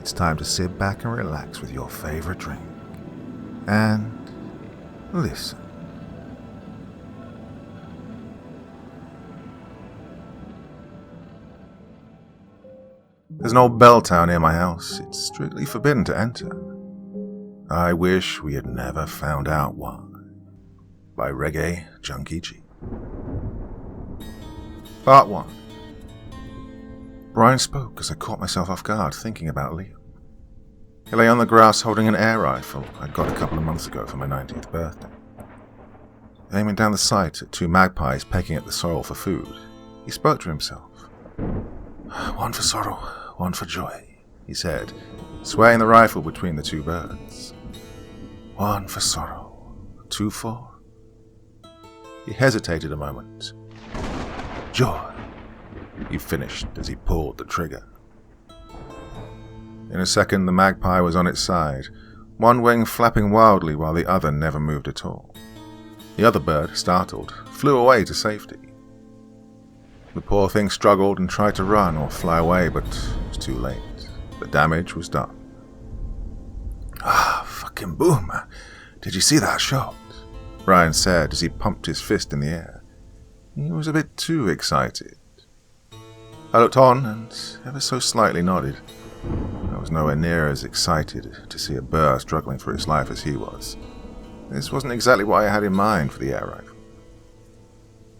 it's time to sit back and relax with your favorite drink. And listen. There's an old bell tower near my house. It's strictly forbidden to enter. I wish we had never found out why. By Reggaejunkiegee Gee. Part 1. Brian spoke as I caught myself off guard, thinking about Liam. He lay on the grass holding an air rifle I'd got a couple of months ago for my 90th birthday. Aiming down the sight at two magpies pecking at the soil for food, he spoke to himself. "One for sorrow, one for joy," he said, swaying the rifle between the two birds. "One for sorrow, two for..." He hesitated a moment. "Joy," he finished as he pulled the trigger. In a second, the magpie was on its side, one wing flapping wildly while the other never moved at all. The other bird, startled, flew away to safety. The poor thing struggled and tried to run or fly away, but it was too late. The damage was done. Fucking boom. Did you see that shot?" Brian said as he pumped his fist in the air. He was a bit too excited. I looked on and ever so slightly nodded. I was nowhere near as excited to see a bird struggling for its life as he was. This wasn't exactly what I had in mind for the air rifle.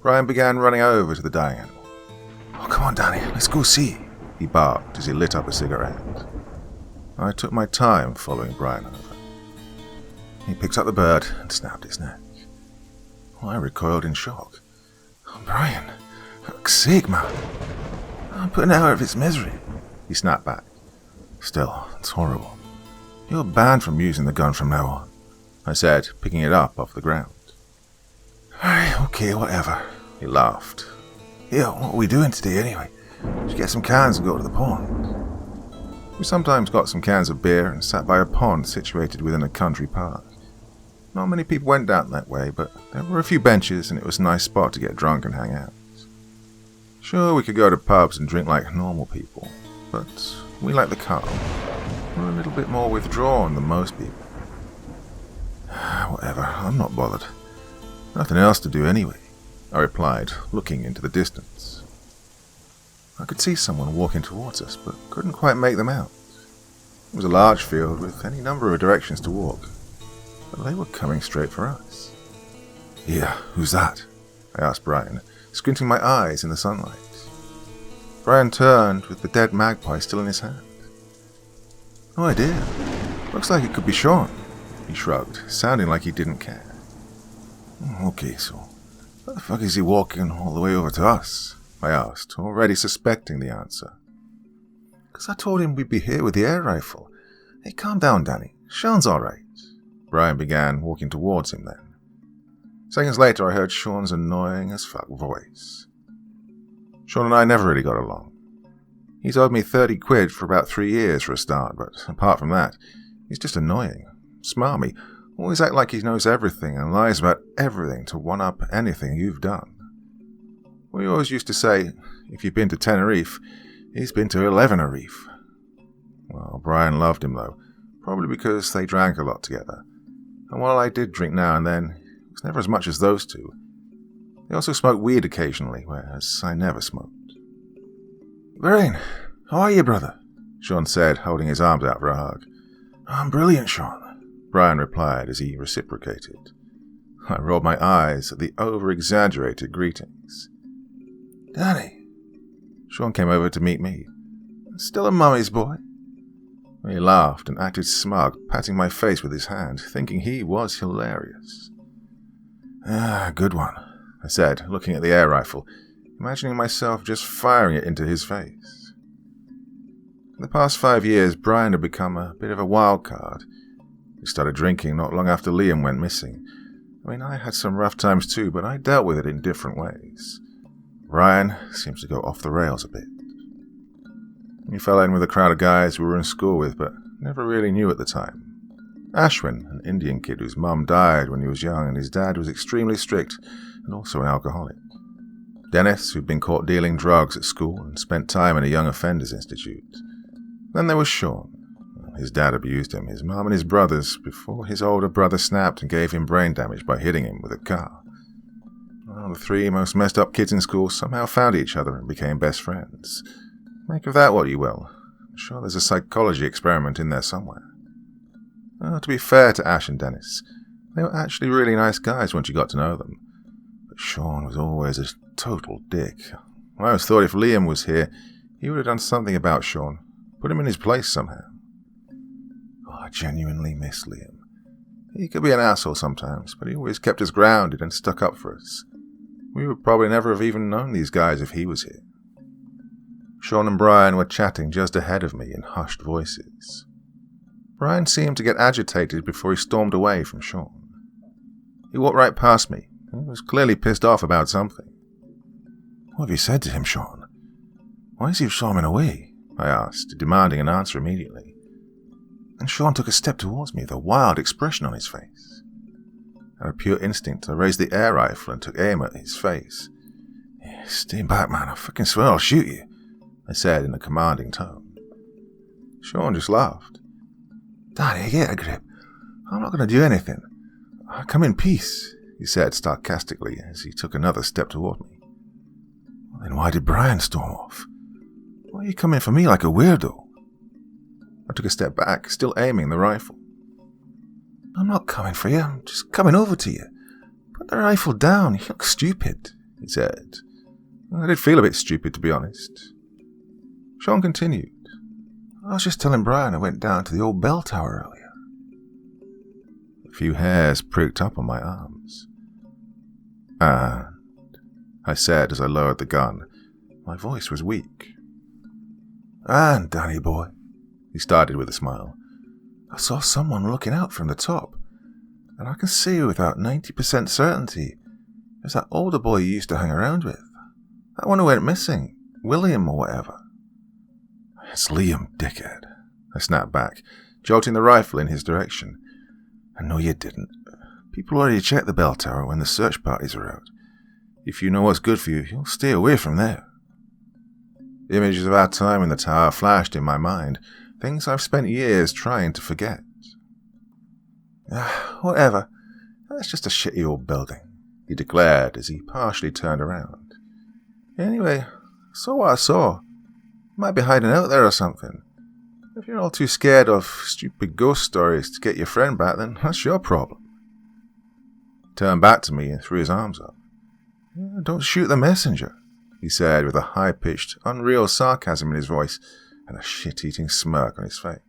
Brian began running over to the dying animal. "Oh, come on, Danny, let's go see," he barked as he lit up a cigarette. I took my time following Brian over. He picked up the bird and snapped its neck. I recoiled in shock. "Oh, Brian, for fuck's sake, man. I'm putting it out of its misery," he snapped back. "Still, it's horrible. You're banned from using the gun from now on," I said, picking it up off the ground. "Alright, okay, whatever," he laughed. "Yeah, what are we doing today anyway? Should get some cans and go to the pond." We sometimes got some cans of beer and sat by a pond situated within a country park. Not many people went down that way, but there were a few benches and it was a nice spot to get drunk and hang out. Sure, we could go to pubs and drink like normal people, but we like the calm. We're a little bit more withdrawn than most people. "Whatever, I'm not bothered. Nothing else to do anyway," I replied, looking into the distance. I could see someone walking towards us, but couldn't quite make them out. It was a large field with any number of directions to walk, but they were coming straight for us. "Yeah, who's that?" I asked Brian, squinting my eyes in the sunlight. Brian turned with the dead magpie still in his hand. "No idea. Looks like it could be Sean," he shrugged, sounding like he didn't care. "Okay, so what the fuck is he walking all the way over to us?" I asked, already suspecting the answer. "'Cause I told him we'd be here with the air rifle. Hey, calm down, Danny. Sean's alright." Brian began walking towards him then. Seconds later, I heard Sean's annoying as fuck voice. Sean and I never really got along. He's owed me 30 quid for about 3 years for a start, but apart from that, he's just annoying, smarmy, always act like he knows everything and lies about everything to one-up anything you've done. We always used to say, if you've been to Tenerife, he's been to 11 Reef. Well, Brian loved him though, probably because they drank a lot together. And while I did drink now and then, it was never as much as those two. They also smoked weed occasionally, whereas I never smoked. "Brian, how are you, brother?" Sean said, holding his arms out for a hug. "I'm brilliant, Sean," Brian replied as he reciprocated. I rolled my eyes at the over-exaggerated greetings. "Danny." Sean came over to meet me. "Still a mummy's boy?" He laughed and acted smug, patting my face with his hand, thinking he was hilarious. Good one," I said, looking at the air rifle, imagining myself just firing it into his face. In the past 5 years, Brian had become a bit of a wild card. He started drinking not long after Liam went missing. I had some rough times too, but I dealt with it in different ways. Brian seems to go off the rails a bit. He fell in with a crowd of guys we were in school with, but never really knew at the time. Ashwin, an Indian kid whose mum died when he was young and his dad was extremely strict and also an alcoholic. Dennis, who'd been caught dealing drugs at school and spent time in a young offenders institute. Then there was Sean, his dad abused him, his mum and his brothers, before his older brother snapped and gave him brain damage by hitting him with a car. Well, the three most messed up kids in school somehow found each other and became best friends. Make of that what you will. I'm sure there's a psychology experiment in there somewhere. Well, to be fair to Ash and Dennis, they were actually really nice guys once you got to know them. But Sean was always a total dick. I always thought if Liam was here, he would have done something about Sean. Put him in his place somehow. Oh, I genuinely miss Liam. He could be an asshole sometimes, but he always kept us grounded and stuck up for us. We would probably never have even known these guys if he was here. Sean and Brian were chatting just ahead of me in hushed voices. Brian seemed to get agitated before he stormed away from Sean. He walked right past me. He was clearly pissed off about something. What have you said to him, Sean? Why is he storming away? I asked, demanding an answer immediately. And Sean took a step towards me with a wild expression on his face. Out of pure instinct, I raised the air rifle and took aim at his face. Stay back, man. I fucking swear I'll shoot you, I said in a commanding tone. Sean just laughed. Daddy, get a grip. I'm not going to do anything. I come in peace, he said sarcastically as he took another step toward me. Well, then why did Brian storm off? Why are you coming for me like a weirdo? I took a step back, still aiming the rifle. I'm not coming for you, I'm just coming over to you. Put the rifle down, you look stupid, he said. I did feel a bit stupid, to be honest. Sean continued. I was just telling Brian I went down to the old bell tower earlier. A few hairs pricked up on my arms. And, I said as I lowered the gun. My voice was weak. And, Danny boy, he started with a smile, I saw someone looking out from the top, and I can see without 90% certainty it was that older boy you used to hang around with. That one who went missing, William or whatever. It's Liam, dickhead, I snapped back, jolting the rifle in his direction. And no, you didn't. People already check the bell tower when the search parties are out. If you know what's good for you, you'll stay away from there. Images of our time in the tower flashed in my mind, things I've spent years trying to forget. Whatever, that's just a shitty old building, he declared as he partially turned around. Anyway, I saw what I saw. Might be hiding out there or something. If you're all too scared of stupid ghost stories to get your friend back, then that's your problem. He turned back to me and threw his arms up. Don't shoot the messenger, he said with a high-pitched, unreal sarcasm in his voice and a shit-eating smirk on his face.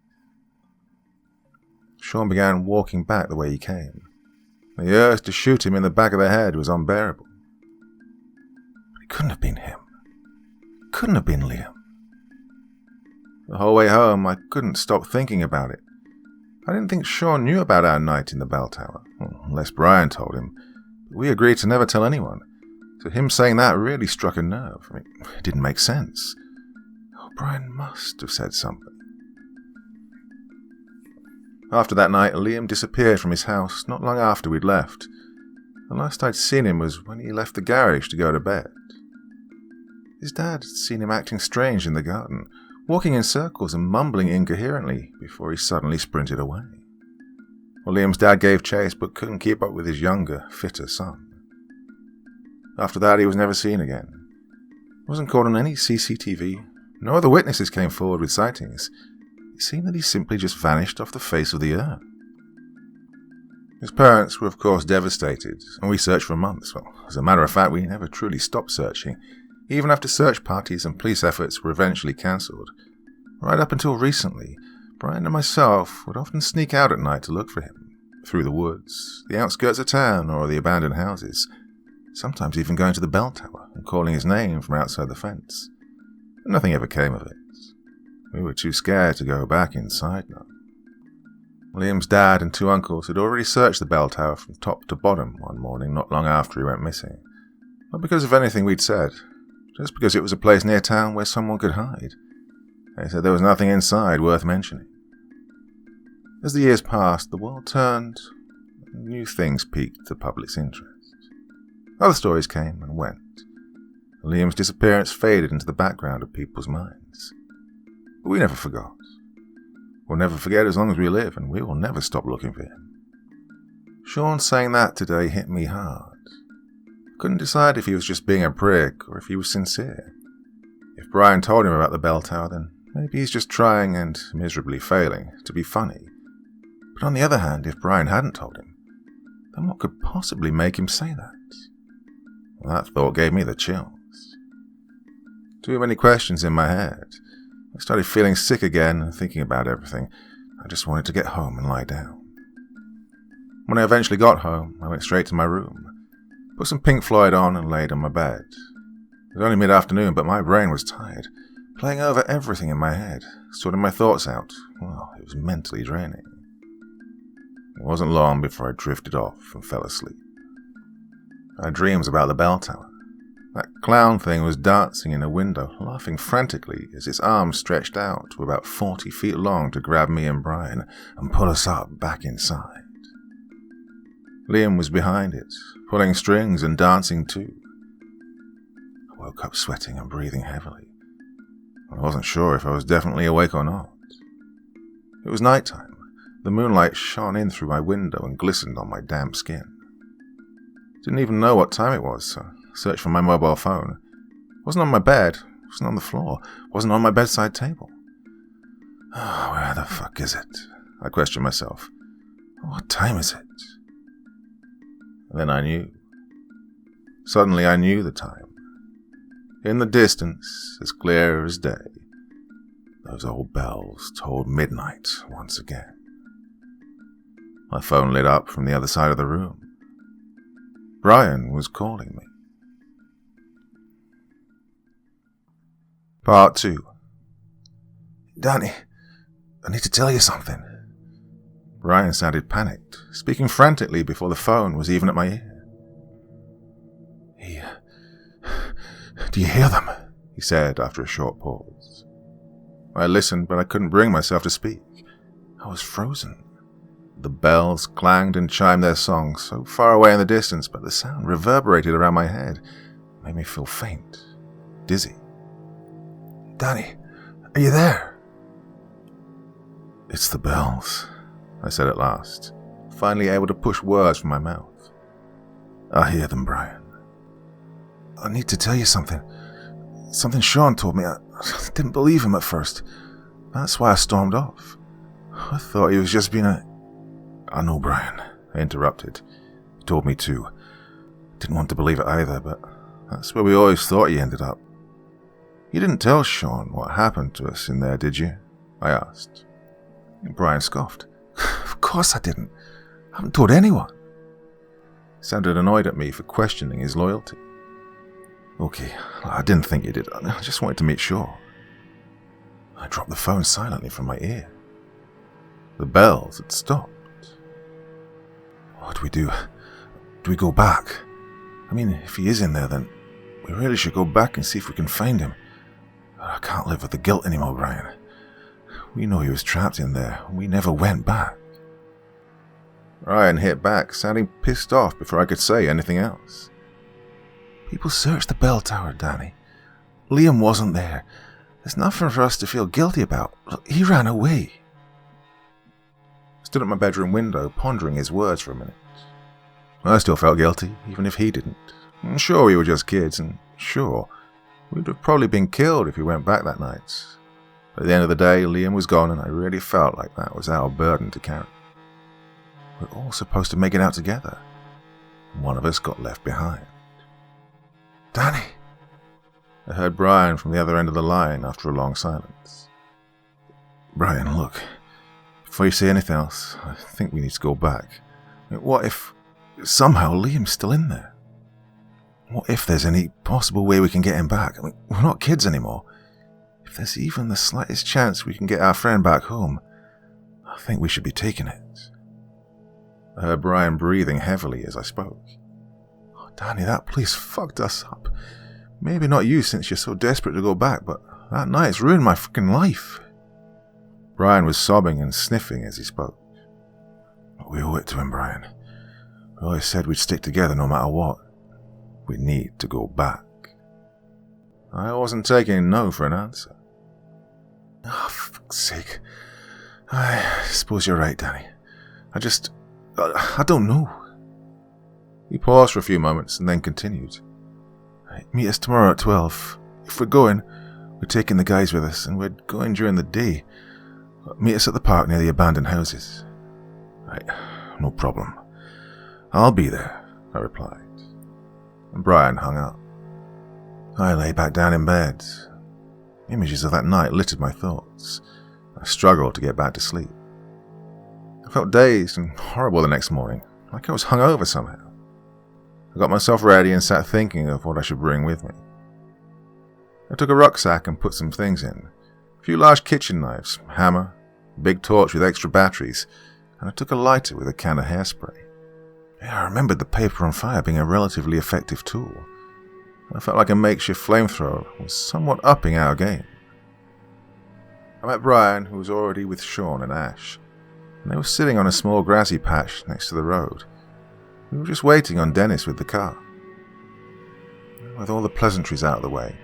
Sean began walking back the way he came. The urge to shoot him in the back of the head was unbearable. But it couldn't have been him. It couldn't have been Liam. The whole way home, I couldn't stop thinking about it. I didn't think Sean knew about our night in the bell tower, unless Brian told him. But we agreed to never tell anyone. So him saying that really struck a nerve. It didn't make sense. Oh, Brian must have said something. After that night, Liam disappeared from his house not long after we'd left. The last I'd seen him was when he left the garage to go to bed. His dad had seen him acting strange in the garden, walking in circles and mumbling incoherently before he suddenly sprinted away. Well, Liam's dad gave chase but couldn't keep up with his younger, fitter son. After that, he was never seen again. He wasn't caught on any CCTV. No other witnesses came forward with sightings. It seemed that he simply just vanished off the face of the earth. His parents were of course devastated, and we searched for months. Well, as a matter of fact, we never truly stopped searching, even after search parties and police efforts were eventually cancelled. Right up until recently, Brian and myself would often sneak out at night to look for him, through the woods, the outskirts of town, or the abandoned houses, sometimes even going to the bell tower and calling his name from outside the fence. But nothing ever came of it. We were too scared to go back inside now. Liam's dad and two uncles had already searched the bell tower from top to bottom one morning not long after he went missing. Not because of anything we'd said, just because it was a place near town where someone could hide. They said there was nothing inside worth mentioning. As the years passed, the world turned, and new things piqued the public's interest. Other stories came and went. Liam's disappearance faded into the background of people's minds. But we never forgot. We'll never forget as long as we live, and we will never stop looking for him. Sean saying that today hit me hard. I couldn't decide if he was just being a prick or if he was sincere. If Brian told him about the bell tower, then maybe he's just trying and miserably failing to be funny. But on the other hand, if Brian hadn't told him, then what could possibly make him say that? Well, that thought gave me the chills. Too many questions in my head. I started feeling sick again and thinking about everything. I just wanted to get home and lie down. When I eventually got home, I went straight to my room, put some Pink Floyd on and laid on my bed. It was only mid-afternoon, but my brain was tired, playing over everything in my head, sorting my thoughts out. Well, it was mentally draining. It wasn't long before I drifted off and fell asleep. I had dreams about the bell tower. That clown thing was dancing in a window, laughing frantically as its arms stretched out to about 40 feet long to grab me and Brian and pull us up back inside. Liam was behind it, pulling strings and dancing too. I woke up sweating and breathing heavily. I wasn't sure if I was definitely awake or not. It was nighttime. The moonlight shone in through my window and glistened on my damp skin. Didn't even know what time it was, so I searched for my mobile phone. It wasn't on my bed, it wasn't on the floor, it wasn't on my bedside table. Oh, where the fuck is it? I questioned myself. What time is it? And then I knew. Suddenly I knew the time. In the distance, as clear as day, those old bells tolled midnight once again. My phone lit up from the other side of the room. Brian was calling me. Part 2. Danny, I need to tell you something. Brian sounded panicked, speaking frantically before the phone was even at my ear. Do you hear them? He said after a short pause. I listened, but I couldn't bring myself to speak. I was frozen. The bells clanged and chimed their song so far away in the distance, but the sound reverberated around my head, made me feel faint, dizzy. Danny, are you there? It's the bells, I said at last, finally able to push words from my mouth. I hear them, Brian. I need to tell you something. Something Sean told me. I didn't believe him at first. That's why I stormed off. I thought he was just being a... I know, Brian, I interrupted. He told me too. Didn't want to believe it either, but that's where we always thought he ended up. You didn't tell Sean what happened to us in there, did you? I asked. Brian scoffed. Of course I didn't. I haven't told anyone. He sounded annoyed at me for questioning his loyalty. Okay, I didn't think you did. I just wanted to make sure. I dropped the phone silently from my ear. The bells had stopped. What do we do? Do we go back? I mean, if he is in there, then we really should go back and see if we can find him. I can't live with the guilt anymore, Brian. We know he was trapped in there. We never went back. Ryan hit back, sounding pissed off before I could say anything else. People searched the bell tower, Danny. Liam wasn't there. There's nothing for us to feel guilty about. He ran away. I stood at my bedroom window, pondering his words for a minute. I still felt guilty, even if he didn't. Sure, we were just kids, and sure, we'd have probably been killed if we went back that night. At the end of the day, Liam was gone, and I really felt like that was our burden to carry. We're all supposed to make it out together. One of us got left behind. Danny! I heard Brian from the other end of the line after a long silence. Brian, look. Before you say anything else, I think we need to go back. What if somehow Liam's still in there? What if there's any possible way we can get him back? I mean, we're not kids anymore. If there's even the slightest chance we can get our friend back home, I think we should be taking it. I heard Brian breathing heavily as I spoke. Oh, Danny, that place fucked us up. Maybe not you since you're so desperate to go back, but that night's ruined my fucking life. Brian was sobbing and sniffing as he spoke. We owe it to him, Brian. We always said we'd stick together no matter what. We need to go back. I wasn't taking no for an answer. Oh, for fuck's sake. I suppose you're right, Danny. I don't know. He paused for a few moments and then continued. Meet us tomorrow at 12. If we're going, we're taking the guys with us, and we're going during the day. Meet us at the park near the abandoned houses. Right, no problem. I'll be there, I replied. And Brian hung up. I lay back down in bed. Images of that night littered my thoughts. I struggled to get back to sleep. I felt dazed and horrible the next morning, like I was hungover somehow. I got myself ready and sat thinking of what I should bring with me. I took a rucksack and put some things in. A few large kitchen knives, hammer, a big torch with extra batteries, and I took a lighter with a can of hairspray. I remembered the paper on fire being a relatively effective tool. I felt like a makeshift flamethrower was somewhat upping our game. I met Brian, who was already with Sean and Ash, and they were sitting on a small grassy patch next to the road. We were just waiting on Dennis with the car. With all the pleasantries out of the way,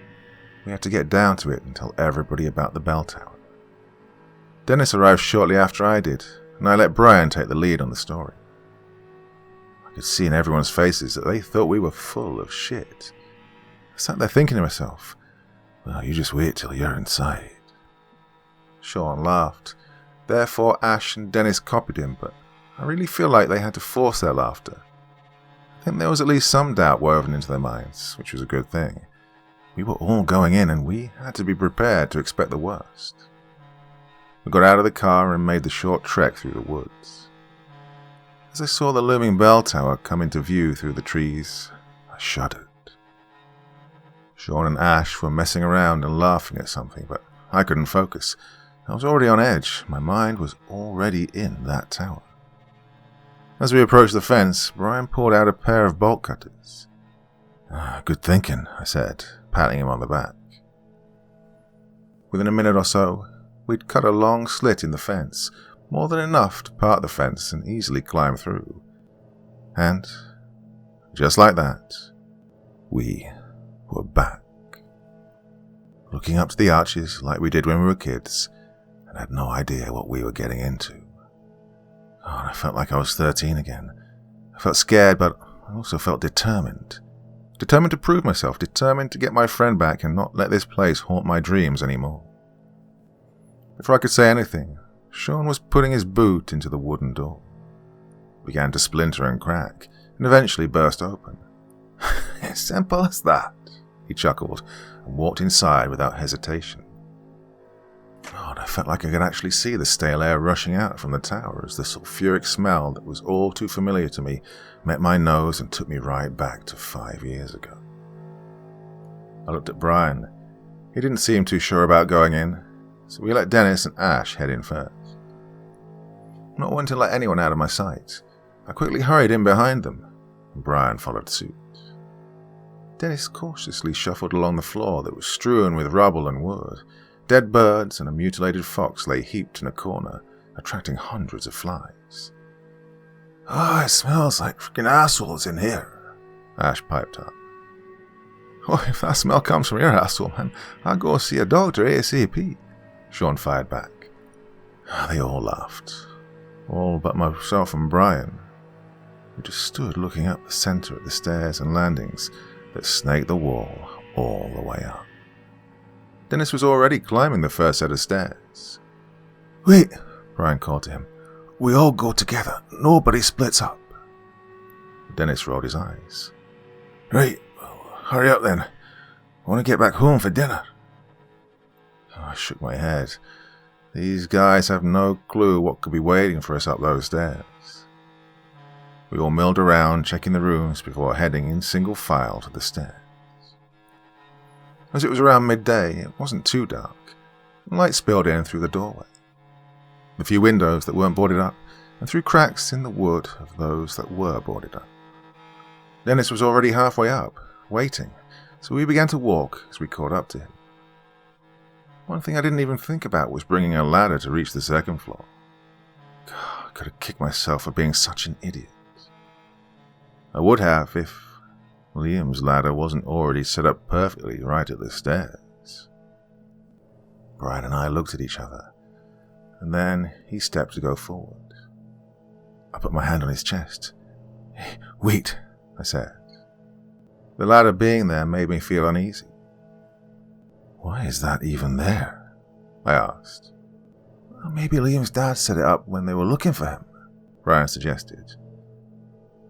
we had to get down to it and tell everybody about the bell tower. Dennis arrived shortly after I did, and I let Brian take the lead on the story. I could see in everyone's faces that they thought we were full of shit. I sat there thinking to myself, well, you just wait till you're inside. Sean laughed. Therefore Ash and Dennis copied him, but I really feel like they had to force their laughter. I think there was at least some doubt woven into their minds, which was a good thing. We were all going in, and we had to be prepared to expect the worst. We got out of the car and made the short trek through the woods. As I saw the looming bell tower come into view through the trees, I shuddered. Sean and Ash were messing around and laughing at something, but I couldn't focus. I was already on edge. My mind was already in that tower. As we approached the fence, Brian pulled out a pair of bolt cutters. Good thinking, I said, patting him on the back. Within a minute or so, we'd cut a long slit in the fence, more than enough to part the fence and easily climb through. And, just like that, we were back. Looking up to the arches like we did when we were kids, and had no idea what we were getting into. Oh, and I felt like I was 13 again. I felt scared, but I also felt determined. Determined to prove myself, determined to get my friend back and not let this place haunt my dreams anymore. Before I could say anything, Sean was putting his boot into the wooden door. It began to splinter and crack, and eventually burst open. As simple as that, he chuckled, and walked inside without hesitation. God, I felt like I could actually see the stale air rushing out from the tower as the sulfuric smell that was all too familiar to me met my nose and took me right back to 5 years ago. I looked at Brian. He didn't seem too sure about going in, so we let Dennis and Ash head in first. Not wanting to let anyone out of my sight, I quickly hurried in behind them, and Brian followed suit. Dennis cautiously shuffled along the floor that was strewn with rubble and wood. Dead birds and a mutilated fox lay heaped in a corner, attracting hundreds of flies. Oh, it smells like freaking assholes in here, Ash piped up. Oh, if that smell comes from your asshole, man, I'll go see a doctor ASAP, Sean fired back. They all laughed, all but myself and Brian. We just stood looking up the center of the stairs and landings that snaked the wall all the way up. Dennis was already climbing the first set of stairs. Wait, Brian called to him. We all go together. Nobody splits up. Dennis rolled his eyes. Right, hurry up then. I want to get back home for dinner. I shook my head. These guys have no clue what could be waiting for us up those stairs. We all milled around, checking the rooms before heading in single file to the stairs. As it was around midday, it wasn't too dark, and light spilled in through the doorway, the few windows that weren't boarded up, and through cracks in the wood of those that were boarded up. Dennis was already halfway up, waiting, so we began to walk as we caught up to him. One thing I didn't even think about was bringing a ladder to reach the second floor. God, I could have kicked myself for being such an idiot. I would have if Liam's ladder wasn't already set up perfectly right at the stairs. Brian and I looked at each other, and then he stepped to go forward. I put my hand on his chest. "Hey, wait," I said. The ladder being there made me feel uneasy. "Why is that even there?" I asked. "Well, maybe Liam's dad set it up when they were looking for him," Ryan suggested.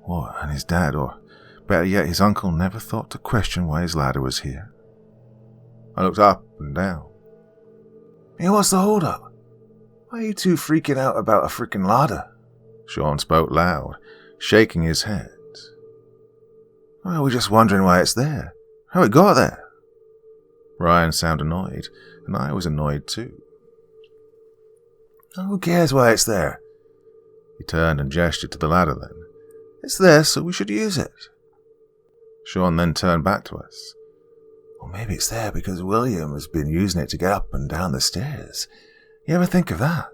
What, and his dad, or better yet, his uncle, never thought to question why his ladder was here? I looked up and down. "Hey, what's the hold-up? Why are you two freaking out about a freaking ladder?" Sean spoke loud, shaking his head. "Well, we're just wondering why it's there. How it got there." Ryan sounded annoyed, and I was annoyed too. "Who cares why it's there?" He turned and gestured to the ladder then. "It's there, so we should use it." Sean then turned back to us. "Well, maybe it's there because William has been using it to get up and down the stairs. You ever think of that?"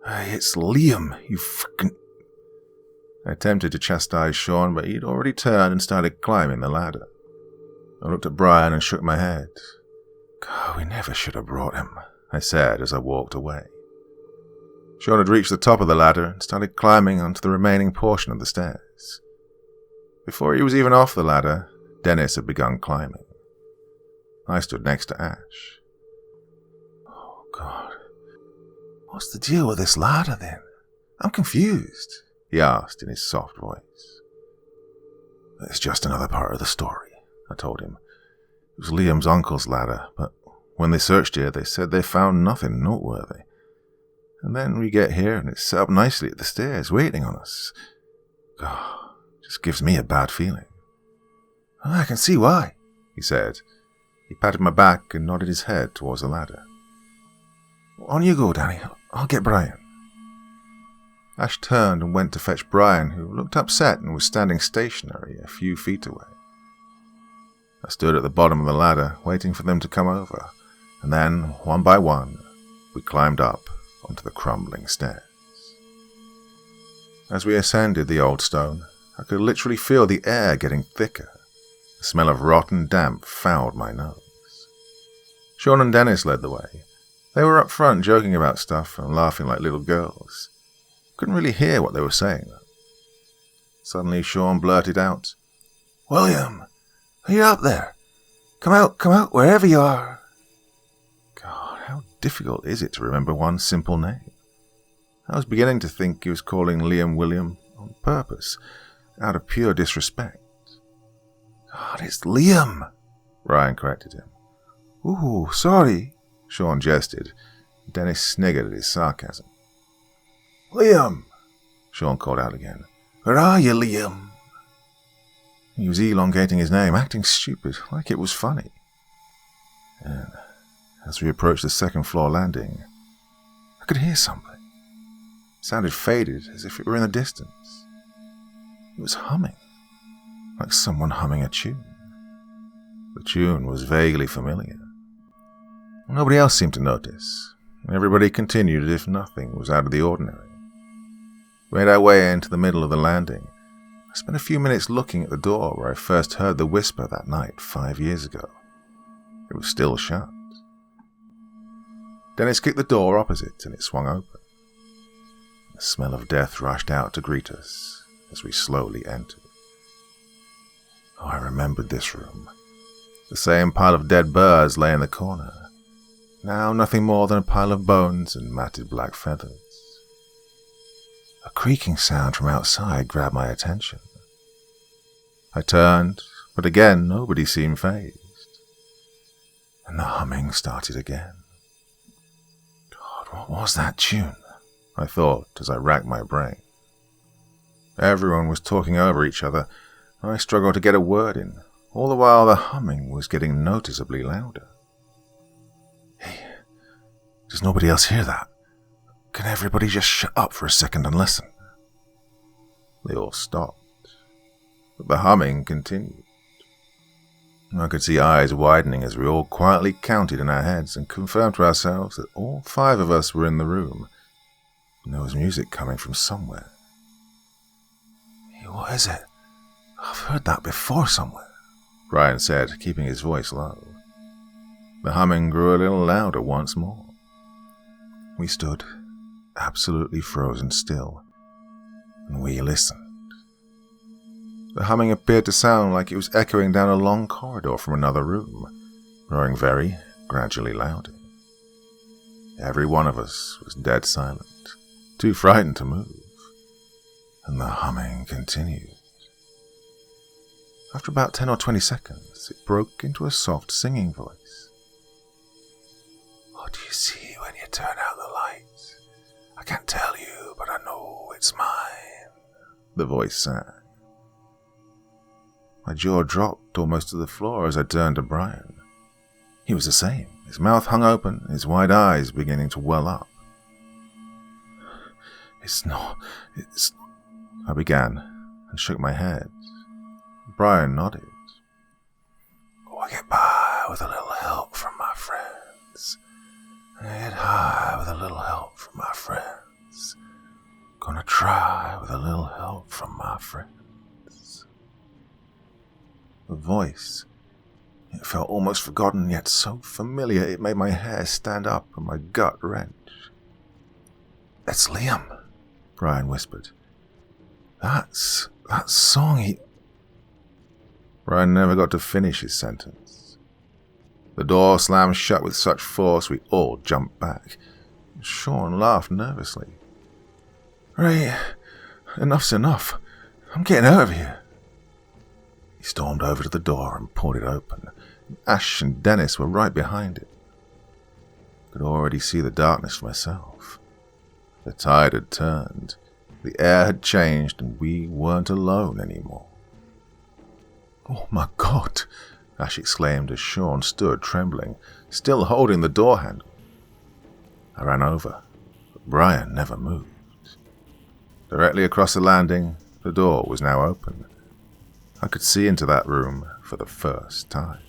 "Hey, it's Liam, you fucking..." I attempted to chastise Sean, but he'd already turned and started climbing the ladder. I looked at Brian and shook my head. "God, we never should have brought him," I said as I walked away. Sean had reached the top of the ladder and started climbing onto the remaining portion of the stairs. Before he was even off the ladder, Dennis had begun climbing. I stood next to Ash. "Oh, God. What's the deal with this ladder, then? I'm confused," he asked in his soft voice. "It's just another part of the story," I told him. "It was Liam's uncle's ladder, but when they searched here, they said they found nothing noteworthy. And then we get here and it's set up nicely at the stairs, waiting on us. God, it just gives me a bad feeling." "I can see why," he said. He patted my back and nodded his head towards the ladder. "On you go, Danny. I'll get Brian." Ash turned and went to fetch Brian, who looked upset and was standing stationary a few feet away. I stood at the bottom of the ladder, waiting for them to come over, and then, one by one, we climbed up onto the crumbling stairs. As we ascended the old stone, I could literally feel the air getting thicker. The smell of rotten damp fouled my nose. Sean and Dennis led the way. They were up front joking about stuff and laughing like little girls. Couldn't really hear what they were saying, though. Suddenly Sean blurted out, "William, are you up there? Come out, wherever you are." God, how difficult is it to remember one simple name? I was beginning to think he was calling Liam William on purpose, out of pure disrespect. "God, it's Liam," Ryan corrected him. "Ooh, sorry," Sean jested. Dennis sniggered at his sarcasm. "Liam," Sean called out again. "Where are you, Liam?" He was elongating his name, acting stupid, like it was funny. And as we approached the second-floor landing, I could hear something. It sounded faded, as if it were in the distance. It was humming, like someone humming a tune. The tune was vaguely familiar. Nobody else seemed to notice, and everybody continued as if nothing was out of the ordinary. We made our way into the middle of the landing. I spent a few minutes looking at the door where I first heard the whisper that night 5 years ago. It was still shut. Dennis kicked the door opposite and it swung open. The smell of death rushed out to greet us as we slowly entered. Oh, I remembered this room. The same pile of dead birds lay in the corner. Now nothing more than a pile of bones and matted black feathers. A creaking sound from outside grabbed my attention. I turned, but again nobody seemed fazed. And the humming started again. God, what was that tune? I thought as I racked my brain. Everyone was talking over each other, and I struggled to get a word in. All the while the humming was getting noticeably louder. Hey, does nobody else hear that? Can everybody just shut up for a second and listen? They all stopped, but the humming continued. I could see eyes widening as we all quietly counted in our heads and confirmed to ourselves that all 5 of us were in the room, and there was music coming from somewhere. Hey, what is it? I've heard that before somewhere, Ryan said, keeping his voice low. The humming grew a little louder once more. We stood, absolutely frozen still, and we listened. The humming appeared to sound like it was echoing down a long corridor from another room, growing very gradually louder. Every one of us was dead silent, too frightened to move, and the humming continued. After about 10 or 20 seconds, it broke into a soft singing voice. "What do you see when you turn out the lights? I can't tell you, but I know it's mine," the voice sang. My jaw dropped almost to the floor as I turned to Brian. He was the same, his mouth hung open, his wide eyes beginning to well up. It's... I began, and shook my head. Brian nodded. "I get by with a little help from my friends. I get high with a little help from my friends. Gonna try with a little help from my friends." The voice, it felt almost forgotten, yet so familiar it made my hair stand up and my gut wrench. "That's Liam," Brian whispered. That's that song he..." Brian never got to finish his sentence. The door slammed shut with such force we all jumped back. Sean laughed nervously. "Right, enough's enough. I'm getting out of here." He stormed over to the door and pulled it open. Ash and Dennis were right behind it. I could already see the darkness for myself. The tide had turned, the air had changed, and we weren't alone anymore. "Oh my God!" Ash exclaimed as Sean stood trembling, still holding the door handle. I ran over, but Brian never moved. Directly across the landing, the door was now open. I could see into that room for the first time.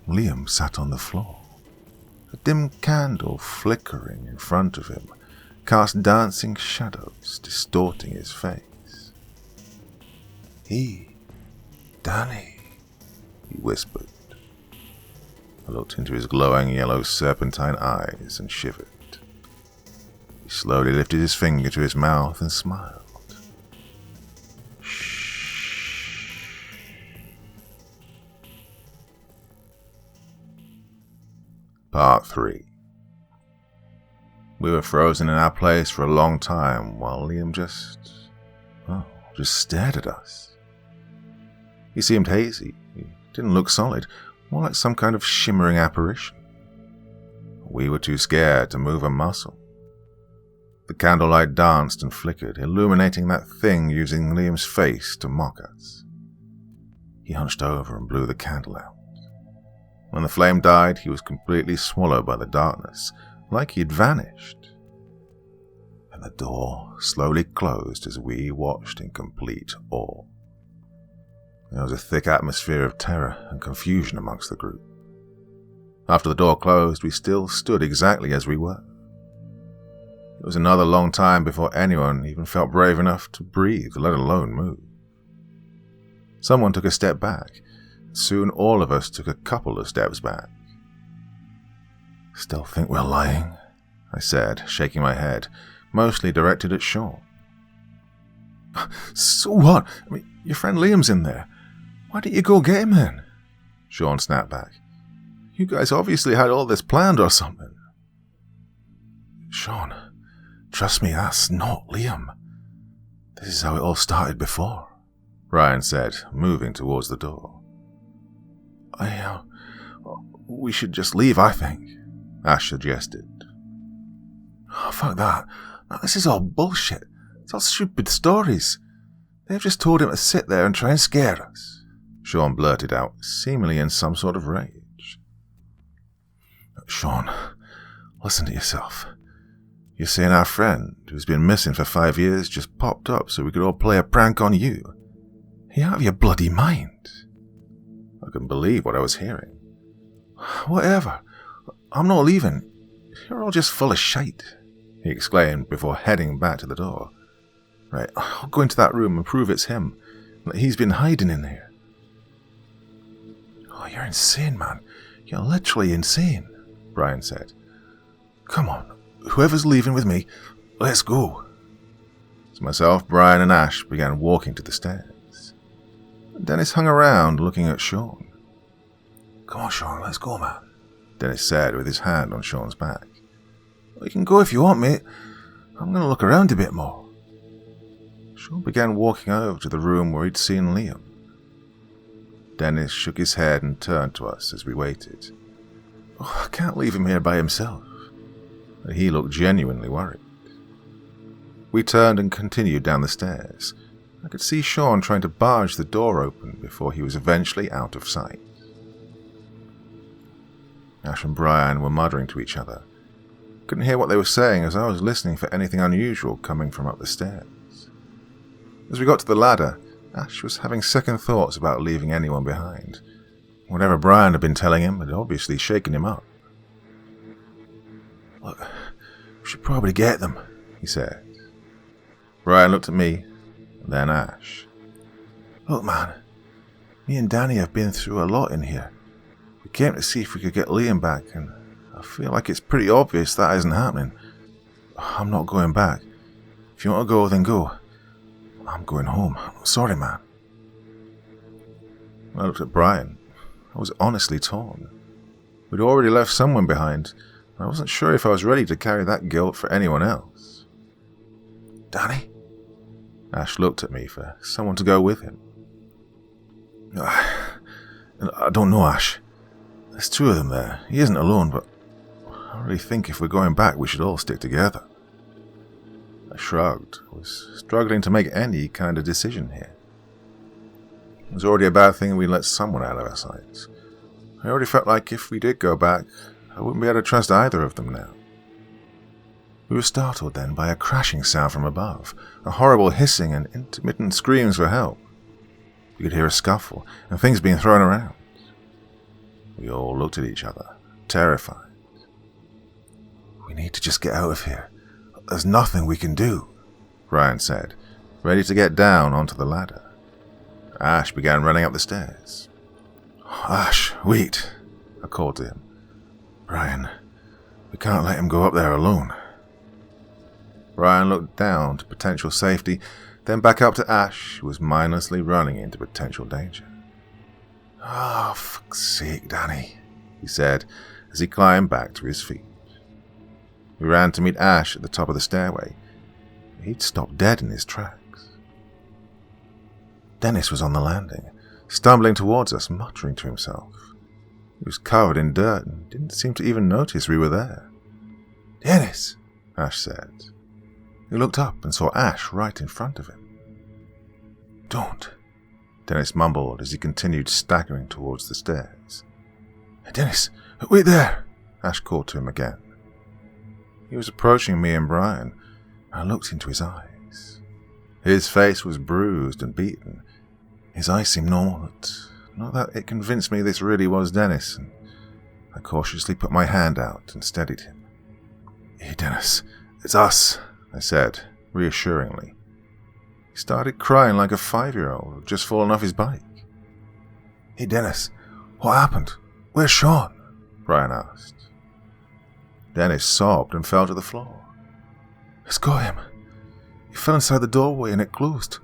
Liam sat on the floor. A dim candle flickering in front of him cast dancing shadows, distorting his face. Danny," he whispered. I looked into his glowing yellow serpentine eyes and shivered. He slowly lifted his finger to his mouth and smiled. Part 3. We were frozen in our place for a long time while Liam just stared at us. He seemed hazy. He didn't look solid, more like some kind of shimmering apparition. We were too scared to move a muscle. The candlelight danced and flickered, illuminating that thing using Liam's face to mock us. He hunched over and blew the candle out. When the flame died, he was completely swallowed by the darkness, like he'd vanished. And the door slowly closed as we watched in complete awe. There was a thick atmosphere of terror and confusion amongst the group. After the door closed, we still stood exactly as we were. It was another long time before anyone even felt brave enough to breathe, let alone move. Someone took a step back. Soon all of us took a couple of steps back. "Still think we're lying?" I said, shaking my head, mostly directed at Sean. "So what? I mean, your friend Liam's in there. Why didn't you go get him then?" Sean snapped back. "You guys obviously had all this planned or something." "Sean, trust me, that's not Liam. This is how it all started before," Ryan said, moving towards the door. We should just leave, I think," Ash suggested. "Oh, fuck that. No, this is all bullshit. It's all stupid stories. They've just told him to sit there and try and scare us," Sean blurted out, seemingly in some sort of rage. "Sean, listen to yourself. You're saying our friend, who's been missing for 5 years, just popped up so we could all play a prank on you? Are you out of your bloody mind?" I couldn't believe what I was hearing. "Whatever. I'm not leaving. You're all just full of shite," he exclaimed before heading back to the door. "Right, I'll go into that room and prove it's him, that he's been hiding in here." "Oh, you're insane, man. You're literally insane," Brian said. Come on, whoever's leaving with me, let's go. So myself, Brian and Ash began walking to the stairs. Dennis hung around looking at Sean. Come on, Sean, let's go, man, Dennis said with his hand on Sean's back. Well, you can go if you want, mate. I'm going to look around a bit more. Sean began walking over to the room where he'd seen Liam. Dennis shook his head and turned to us as we waited. Oh, I can't leave him here by himself. He looked genuinely worried. We turned and continued down the stairs. I could see Sean trying to barge the door open before he was eventually out of sight. Ash and Brian were muttering to each other. Couldn't hear what they were saying as I was listening for anything unusual coming from up the stairs. As we got to the ladder, Ash was having second thoughts about leaving anyone behind. Whatever Brian had been telling him had obviously shaken him up. Look, we should probably get them, he said. Brian looked at me, and then Ash. Look, man, me and Danny have been through a lot in here. We came to see if we could get Liam back, and I feel like it's pretty obvious that isn't happening. I'm not going back. If you want to go, then go. I'm going home. Sorry, man. I looked at Brian. I was honestly torn. We'd already left someone behind, and I wasn't sure if I was ready to carry that guilt for anyone else. Danny? Ash looked at me for someone to go with him. I don't know, Ash. There's two of them there. He isn't alone, but I really think if we're going back, we should all stick together. I shrugged. I was struggling to make any kind of decision here. It was already a bad thing we let someone out of our sights. I already felt like if we did go back, I wouldn't be able to trust either of them now. We were startled then by a crashing sound from above, a horrible hissing and intermittent screams for help. We could hear a scuffle and things being thrown around. We all looked at each other, terrified. We need to just get out of here. There's nothing we can do, Brian said, ready to get down onto the ladder. Ash began running up the stairs. Ash, wait, I called to him. Brian, we can't let him go up there alone. Brian looked down to potential safety, then back up to Ash, who was mindlessly running into potential danger. Oh, fuck's sake, Danny, he said as he climbed back to his feet. We ran to meet Ash at the top of the stairway. He'd stopped dead in his tracks. Dennis was on the landing, stumbling towards us, muttering to himself. He was covered in dirt and didn't seem to even notice we were there. Dennis, Ash said. He looked up and saw Ash right in front of him. Don't, Dennis mumbled as he continued staggering towards the stairs. Hey, Dennis, wait there, Ash called to him again. He was approaching me and Brian. I looked into his eyes. His face was bruised and beaten. His eyes seemed normal, but not that it convinced me this really was Dennis, and I cautiously put my hand out and steadied him. Hey, Dennis, it's us, I said, reassuringly. He started crying like a 5-year-old who'd just fallen off his bike. Hey, Dennis, what happened? Where's Sean? Brian asked. Dennis sobbed and fell to the floor. It's got him. He fell inside the doorway and it closed.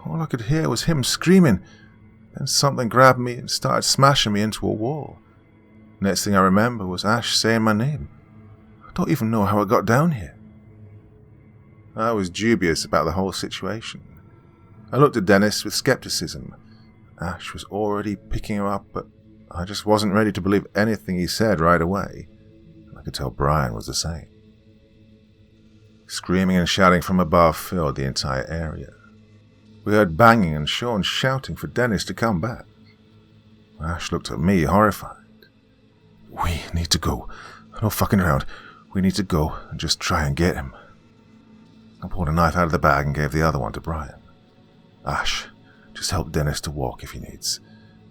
All I could hear was him screaming. Then something grabbed me and started smashing me into a wall. Next thing I remember was Ash saying my name. I don't even know how I got down here. I was dubious about the whole situation. I looked at Dennis with skepticism. Ash was already picking him up, but I just wasn't ready to believe anything he said right away. I could tell Brian was the same. Screaming and shouting from above filled the entire area. We heard banging and Sean shouting for Dennis to come back. Ash looked at me, horrified. We need to go. No fucking around. We need to go and just try and get him. I pulled a knife out of the bag and gave the other one to Brian. Ash, just help Dennis to walk if he needs.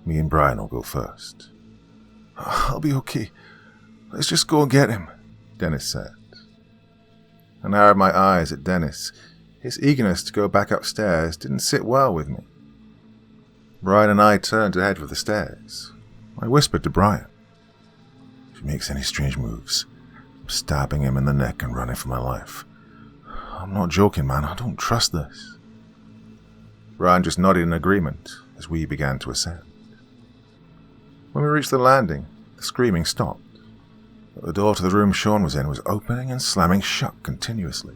Me and Brian will go first. I'll be okay. Let's just go and get him, Dennis said. I narrowed my eyes at Dennis. His eagerness to go back upstairs didn't sit well with me. Brian and I turned to head for the stairs. I whispered to Brian, if he makes any strange moves, stabbing him in the neck and running for my life. I'm not joking, man. I don't trust this. Brian just nodded in agreement as we began to ascend. When we reached the landing, the screaming stopped. But the door to the room Sean was in was opening and slamming shut continuously.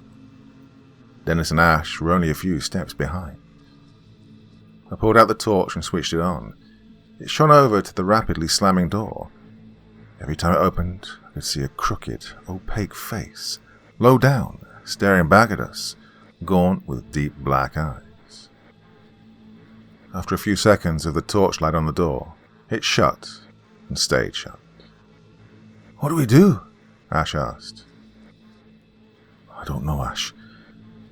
Dennis and Ash were only a few steps behind. I pulled out the torch and switched it on. It shone over to the rapidly slamming door. Every time it opened, I could see a crooked, opaque face, low down, staring back at us, gaunt with deep black eyes. After a few seconds of the torchlight on the door, it shut and stayed shut. "What do we do?" Ash asked. "I don't know, Ash.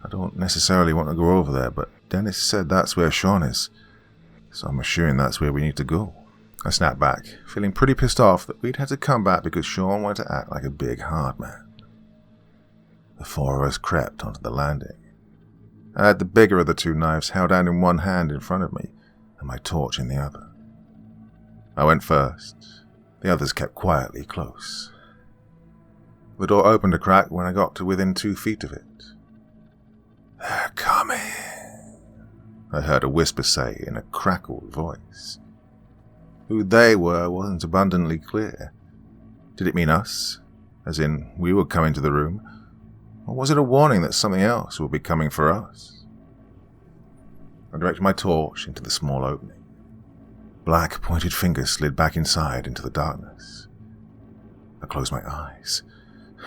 I don't necessarily want to go over there, but Dennis said that's where Sean is, so I'm assuming that's where we need to go." I snapped back, feeling pretty pissed off that we'd had to come back because Sean wanted to act like a big hard man. The four of us crept onto the landing. I had the bigger of the two knives held out in one hand in front of me and my torch in the other. I went first. The others kept quietly close. The door opened a crack when I got to within 2 feet of it. "They're coming," I heard a whisper say in a crackled voice. Who they were wasn't abundantly clear. Did it mean us, as in we were coming to the room, or was it a warning that something else would be coming for us? I directed my torch into the small opening. Black pointed fingers slid back inside into the darkness. I closed my eyes.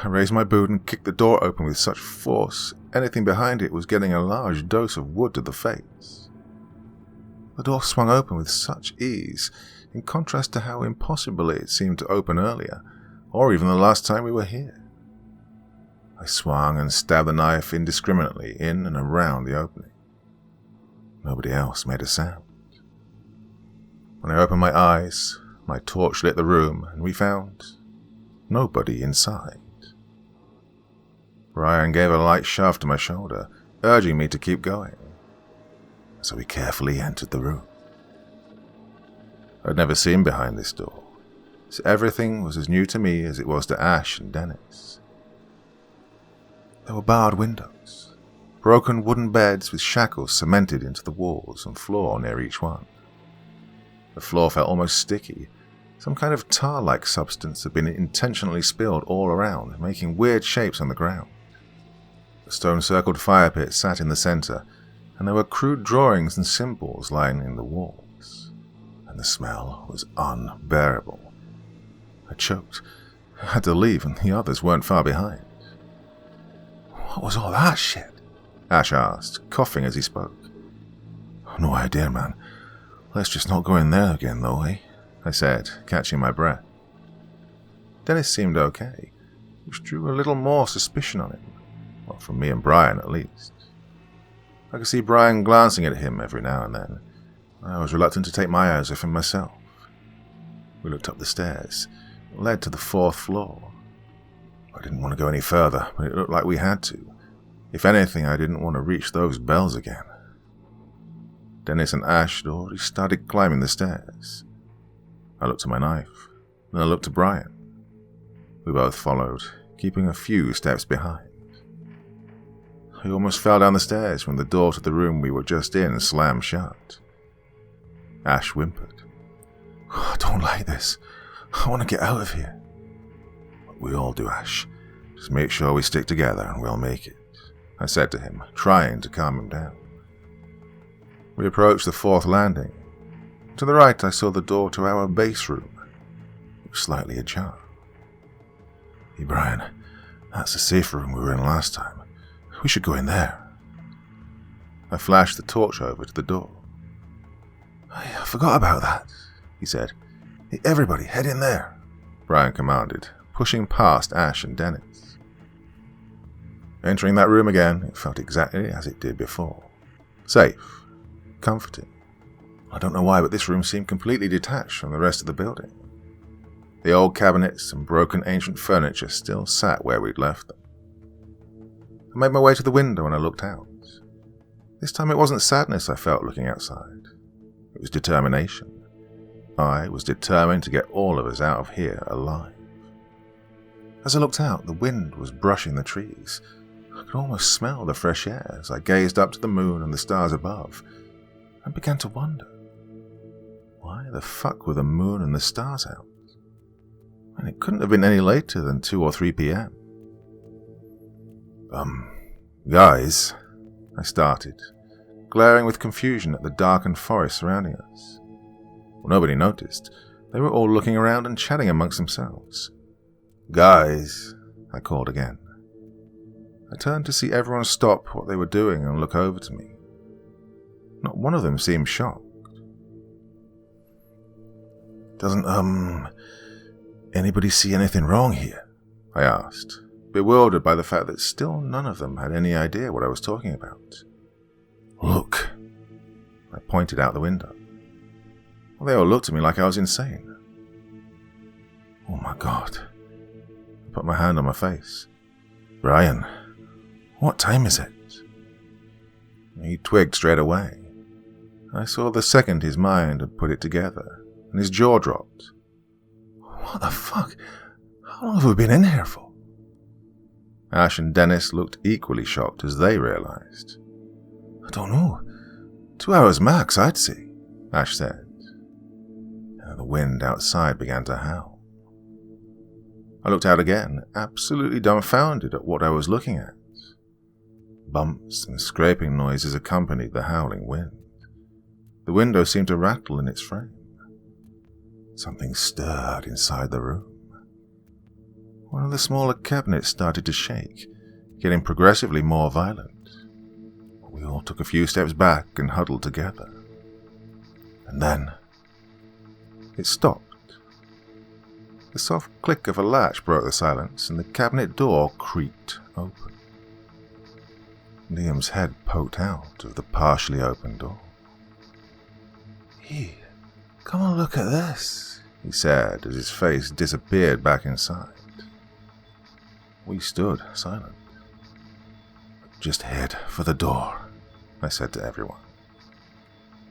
I raised my boot and kicked the door open with such force, anything behind it was getting a large dose of wood to the face. The door swung open with such ease, in contrast to how impossible it seemed to open earlier, or even the last time we were here. I swung and stabbed the knife indiscriminately in and around the opening. Nobody else made a sound. When I opened my eyes, my torch lit the room, and we found nobody inside. Brian gave a light shove to my shoulder, urging me to keep going, so we carefully entered the room. I'd never seen behind this door, so everything was as new to me as it was to Ash and Dennis. There were barred windows, broken wooden beds with shackles cemented into the walls and floor near each one. The floor felt almost sticky. Some kind of tar-like substance had been intentionally spilled all around, making weird shapes on the ground. The stone-circled fire pit sat in the center, and there were crude drawings and symbols lying in the walls. And the smell was unbearable. I choked. I had to leave, and the others weren't far behind. "What was all that shit?" Ash asked, coughing as he spoke. "No idea, man. Let's just not go in there again, though, eh?" I said, catching my breath. Dennis seemed okay, which drew a little more suspicion on him. Well, from me and Brian, at least. I could see Brian glancing at him every now and then. I was reluctant to take my eyes off him myself. We looked up the stairs. It led to the 4th floor. I didn't want to go any further, but it looked like we had to. If anything, I didn't want to reach those bells again. Dennis and Ash had already started climbing the stairs. I looked at my knife, then I looked to Brian. We both followed, keeping a few steps behind. I almost fell down the stairs when the door to the room we were just in slammed shut. Ash whimpered. "I don't like this. I want to get out of here." "We all do, Ash. Just make sure we stick together and we'll make it," I said to him, trying to calm him down. We approached the 4th landing. To the right I saw the door to our base room. It was slightly ajar. "Hey Brian, that's the safe room we were in last time. We should go in there." I flashed the torch over to the door. "I forgot about that," he said. "Hey, everybody, head in there," Brian commanded, pushing past Ash and Dennis. Entering that room again, it felt exactly as it did before. Safe. Comforting. I don't know why, but this room seemed completely detached from the rest of the building. The old cabinets and broken ancient furniture still sat where we'd left them. I made my way to the window and I looked out. This time it wasn't sadness I felt looking outside. It was determination. I was determined to get all of us out of here alive. As I looked out, the wind was brushing the trees. I could almost smell the fresh air as I gazed up to the moon and the stars above, and began to wonder, why the fuck were the moon and the stars out? And it couldn't have been any later than 2 or 3 p.m. Guys, I started, glaring with confusion at the darkened forest surrounding us. Well, nobody noticed. They were all looking around and chatting amongst themselves. Guys, I called again. I turned to see everyone stop what they were doing and look over to me. Not one of them seemed shocked. Doesn't, anybody see anything wrong here? I asked, bewildered by the fact that still none of them had any idea what I was talking about. Look, I pointed out the window. Well, they all looked at me like I was insane. Oh my God. I put my hand on my face. Brian, what time is it? He twigged straight away. I saw the second his mind had put it together, and his jaw dropped. What the fuck? How long have we been in here for? Ash and Dennis looked equally shocked as they realized. I don't know. 2 hours max, I'd say, Ash said. And the wind outside began to howl. I looked out again, absolutely dumbfounded at what I was looking at. Bumps and scraping noises accompanied the howling wind. The window seemed to rattle in its frame. Something stirred inside the room. One of the smaller cabinets started to shake, getting progressively more violent. We all took a few steps back and huddled together. And then it stopped. The soft click of a latch broke the silence, and the cabinet door creaked open. Liam's head poked out of the partially open door. Here, come and look at this, he said as his face disappeared back inside. We stood silent. Just head for the door, I said to everyone.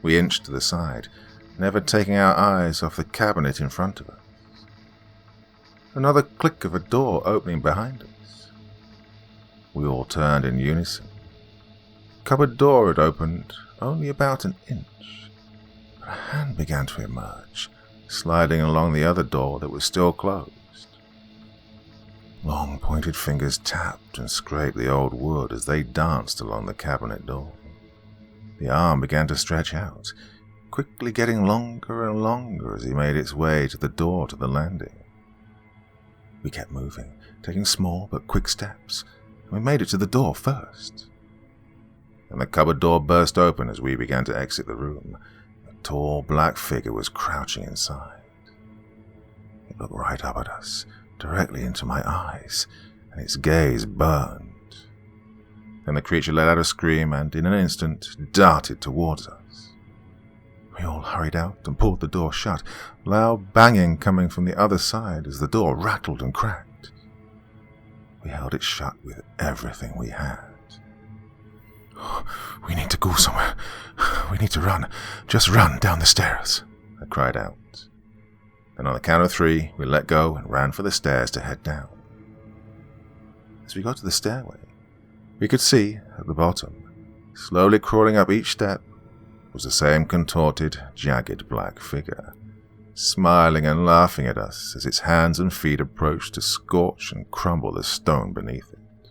We inched to the side, never taking our eyes off the cabinet in front of us. Another click of a door opening behind us. We all turned in unison. The cupboard door had opened only about an inch, but a hand began to emerge, sliding along the other door that was still closed. Long pointed fingers tapped and scraped the old wood as they danced along the cabinet door. The arm began to stretch out, quickly getting longer and longer as he made its way to the door to the landing. We kept moving, taking small but quick steps, and we made it to the door first. And the cupboard door burst open as we began to exit the room. A tall black figure was crouching inside. It looked right up at us, directly into my eyes, and its gaze burned. Then the creature let out a scream and, in an instant, darted towards us. We all hurried out and pulled the door shut, loud banging coming from the other side as the door rattled and cracked. We held it shut with everything we had. We need to go somewhere. We need to run. Just run down the stairs, I cried out. Then on the count of 3, we let go and ran for the stairs to head down. As we got to the stairway, we could see, at the bottom, slowly crawling up each step, was the same contorted, jagged black figure, smiling and laughing at us as its hands and feet approached to scorch and crumble the stone beneath it.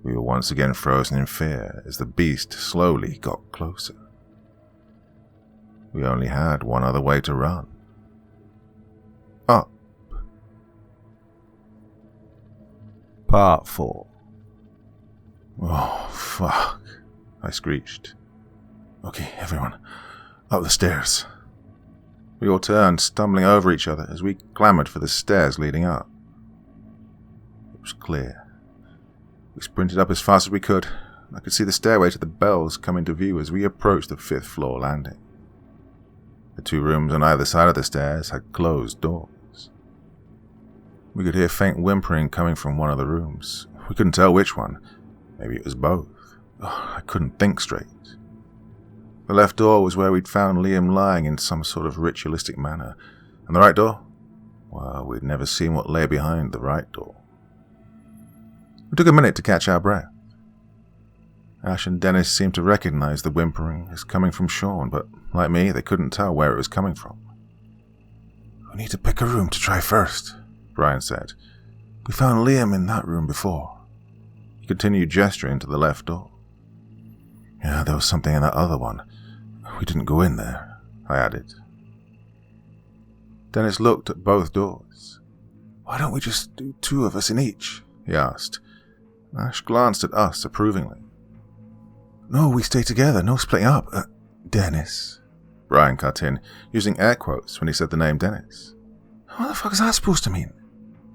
We were once again frozen in fear as the beast slowly got closer. We only had one other way to run. Up. Part 4. Oh, fuck, I screeched. Okay, everyone, up the stairs. We all turned, stumbling over each other as we clamoured for the stairs leading up. It was clear. We sprinted up as fast as we could. I could see the stairway to the bells come into view as we approached the 5th floor landing. The 2 rooms on either side of the stairs had closed doors. We could hear faint whimpering coming from one of the rooms. We couldn't tell which one. Maybe it was both. I couldn't think straight. The left door was where we'd found Liam lying in some sort of ritualistic manner, and the right door? Well, we'd never seen what lay behind the right door. We took a minute to catch our breath. Ash and Dennis seemed to recognize the whimpering as coming from Sean, but like me, they couldn't tell where it was coming from. "We need to pick a room to try first," Brian said. "We found Liam in that room before." He continued gesturing to the left door. "Yeah, there was something in that other one. We didn't go in there," I added. Dennis looked at both doors. "Why don't we just do 2 of us in each?" he asked. Ash glanced at us approvingly. "No, we stay together, no splitting up. Dennis," Brian cut in, using air quotes when he said the name Dennis. "What the fuck is that supposed to mean?"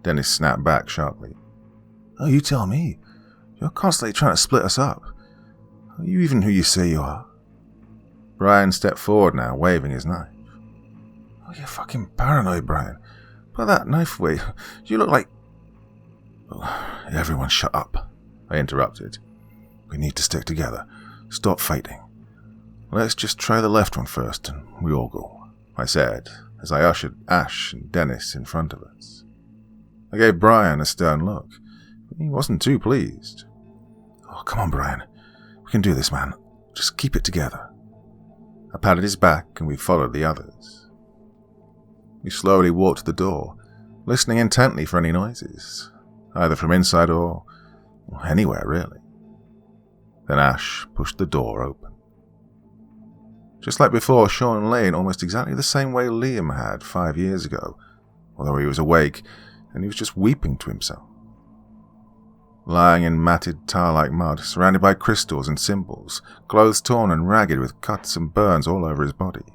Dennis snapped back sharply. "Oh, you tell me. You're constantly trying to split us up. Are you even who you say you are?" Brian stepped forward now, waving his knife. "Oh, you're fucking paranoid, Brian. Put that knife away. You look like..." "Oh, everyone shut up," I interrupted. "We need to stick together. Stop fighting. Let's just try the left one first, and we all go," I said, as I ushered Ash and Dennis in front of us. I gave Brian a stern look. He wasn't too pleased. "Oh, come on, Brian. We can do this, man. Just keep it together." I patted his back, and we followed the others. We slowly walked to the door, listening intently for any noises, either from inside or anywhere, really. Then Ash pushed the door open. Just like before, Sean lay in almost exactly the same way Liam had 5 years ago, although he was awake and he was just weeping to himself. Lying in matted tar-like mud, surrounded by crystals and symbols, clothes torn and ragged with cuts and burns all over his body.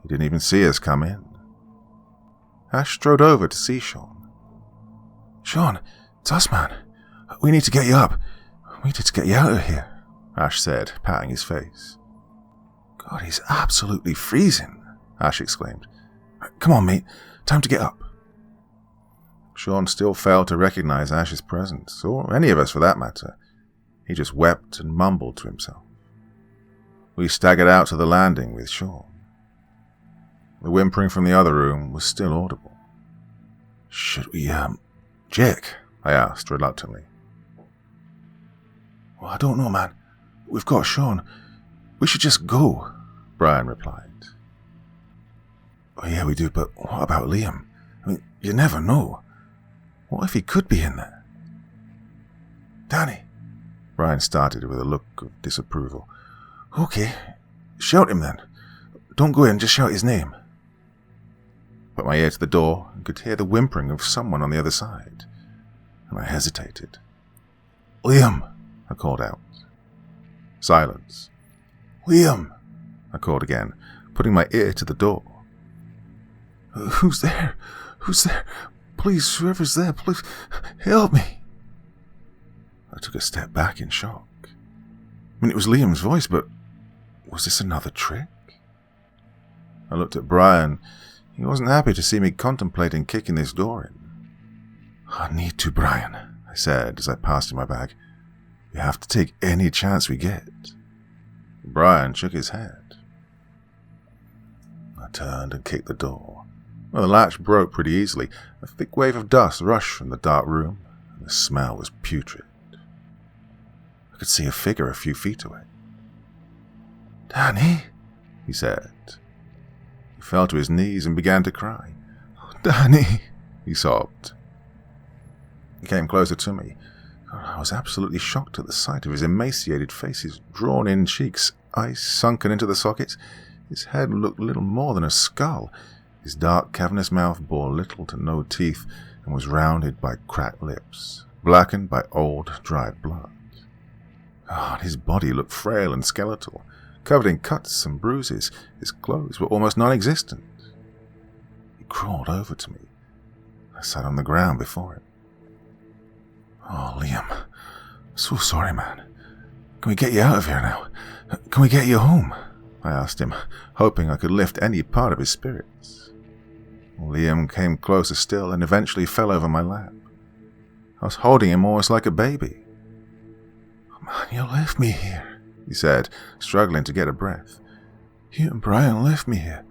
He didn't even see us come in. Ash strode over to see Sean. "Sean, it's us, man. We need to get you up. We need to get you out of here," Ash said, patting his face. "God, he's absolutely freezing," Ash exclaimed. "Come on, mate. Time to get up." Sean still failed to recognize Ash's presence, or any of us for that matter. He just wept and mumbled to himself. We staggered out to the landing with Sean. The whimpering from the other room was still audible. "Should we, Jake?" I asked reluctantly. "Well, I don't know, man. We've got Sean. We should just go," Brian replied. "Oh, yeah, we do, but what about Liam? I mean, you never know. What if he could be in there?" "Danny," Brian started with a look of disapproval. "Okay, shout him then. Don't go in, just shout his name." Put my ear to the door and could hear the whimpering of someone on the other side, and I hesitated. "Liam," I called out. Silence. "Liam," I called again, putting my ear to the door. Who's there? Who's there? Please, whoever's there, please, help me." I took a step back in shock. I mean, it was Liam's voice, but was this another trick? I looked at Brian. He wasn't happy to see me contemplating kicking this door in. "I need to, Brian," I said as I passed him my bag. "We have to take any chance we get." Brian shook his head. I turned and kicked the door. Well, the latch broke pretty easily. A thick wave of dust rushed from the dark room, and the smell was putrid. I could see a figure a few feet away. "Danny," he said. He fell to his knees and began to cry. "Oh, Danny," he sobbed. He came closer to me. I was absolutely shocked at the sight of his emaciated face, his drawn-in cheeks, eyes sunken into the sockets. His head looked little more than a skull. His dark, cavernous mouth bore little to no teeth and was rounded by cracked lips, blackened by old, dried blood. God, his body looked frail and skeletal, covered in cuts and bruises. His clothes were almost non-existent. He crawled over to me. I sat on the ground before him. "Oh, Liam, I'm so sorry, man. Can we get you out of here now? Can we get you home?" I asked him, hoping I could lift any part of his spirits. Liam came closer still and eventually fell over my lap. I was holding him almost like a baby. "Oh, man, you left me here," he said, struggling to get a breath. "You and Brian left me here.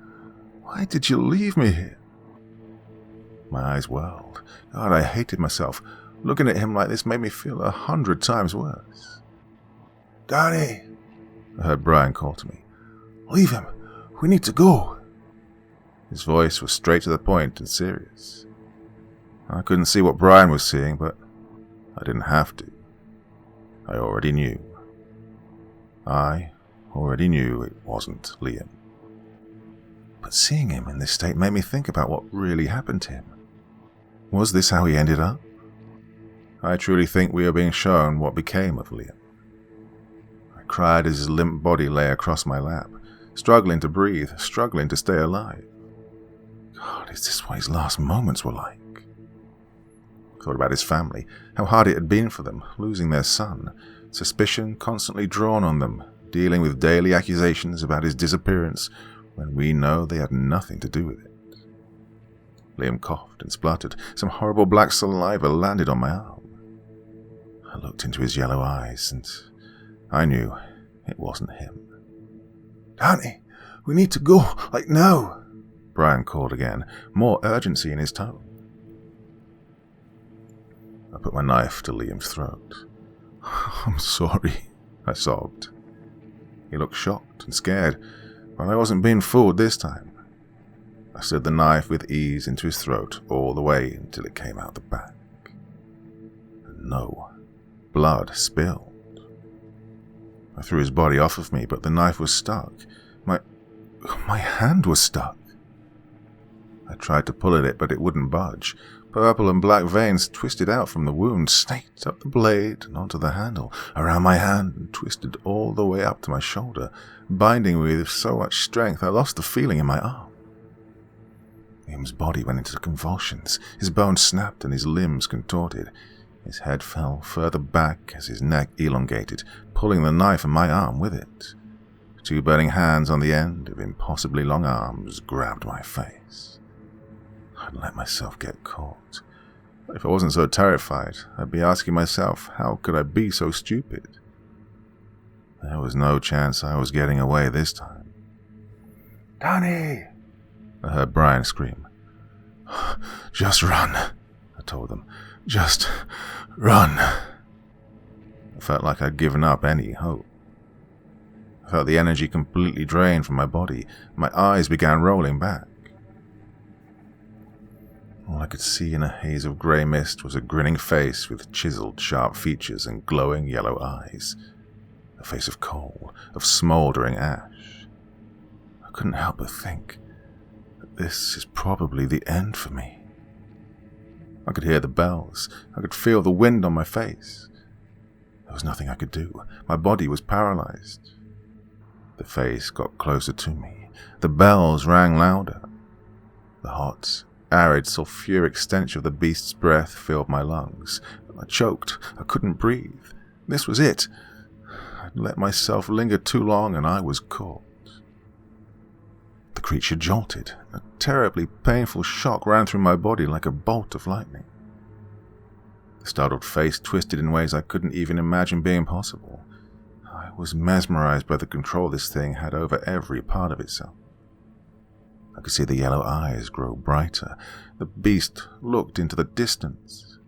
Why did you leave me here?" My eyes whirled. God, I hated myself. Looking at him like this made me feel 100 times worse. "Danny!" I heard Brian call to me. "Leave him. We need to go." His voice was straight to the point and serious. I couldn't see what Brian was seeing, but I didn't have to. I already knew. I already knew it wasn't Liam. But seeing him in this state made me think about what really happened to him. Was this how he ended up? I truly think we are being shown what became of Liam. I cried as his limp body lay across my lap, struggling to breathe, struggling to stay alive. God, is this what his last moments were like? I thought about his family, how hard it had been for them, losing their son, suspicion constantly drawn on them, dealing with daily accusations about his disappearance when we know they had nothing to do with it. Liam coughed and spluttered. Some horrible black saliva landed on my arm. I looked into his yellow eyes, and I knew it wasn't him. "Danny, we need to go, like now," Brian called again, more urgency in his tone. I put my knife to Liam's throat. "I'm sorry," I sobbed. He looked shocked and scared, but I wasn't being fooled this time. I slid the knife with ease into his throat all the way until it came out the back. And no blood spilled. I threw his body off of me, but the knife was stuck. My hand was stuck. I tried to pull at it, but it wouldn't budge. Purple and black veins twisted out from the wound, snaked up the blade and onto the handle, around my hand, and twisted all the way up to my shoulder, binding me with so much strength I lost the feeling in my arm. Liam's body went into convulsions. His bones snapped and his limbs contorted. His head fell further back as his neck elongated, pulling the knife and my arm with it. Two burning hands on the end of impossibly long arms grabbed my face. I'd let myself get caught. If I wasn't so terrified, I'd be asking myself, how could I be so stupid? There was no chance I was getting away this time. "Danny!" I heard Brian scream. "Just run," I told them. "Just run." I felt like I'd given up any hope. I felt the energy completely drained from my body. My eyes began rolling back. All I could see in a haze of grey mist was a grinning face with chiseled, sharp features and glowing yellow eyes. A face of coal, of smouldering ash. I couldn't help but think that this is probably the end for me. I could hear the bells. I could feel the wind on my face. There was nothing I could do. My body was paralyzed. The face got closer to me. The bells rang louder. The hot, arid, sulfuric stench of the beast's breath filled my lungs. I choked. I couldn't breathe. This was it. I'd let myself linger too long, and I was caught. The creature jolted. A terribly painful shock ran through my body like a bolt of lightning. The startled face twisted in ways I couldn't even imagine being possible. I was mesmerized by the control this thing had over every part of itself. I could see the yellow eyes grow brighter. The beast looked into the distance.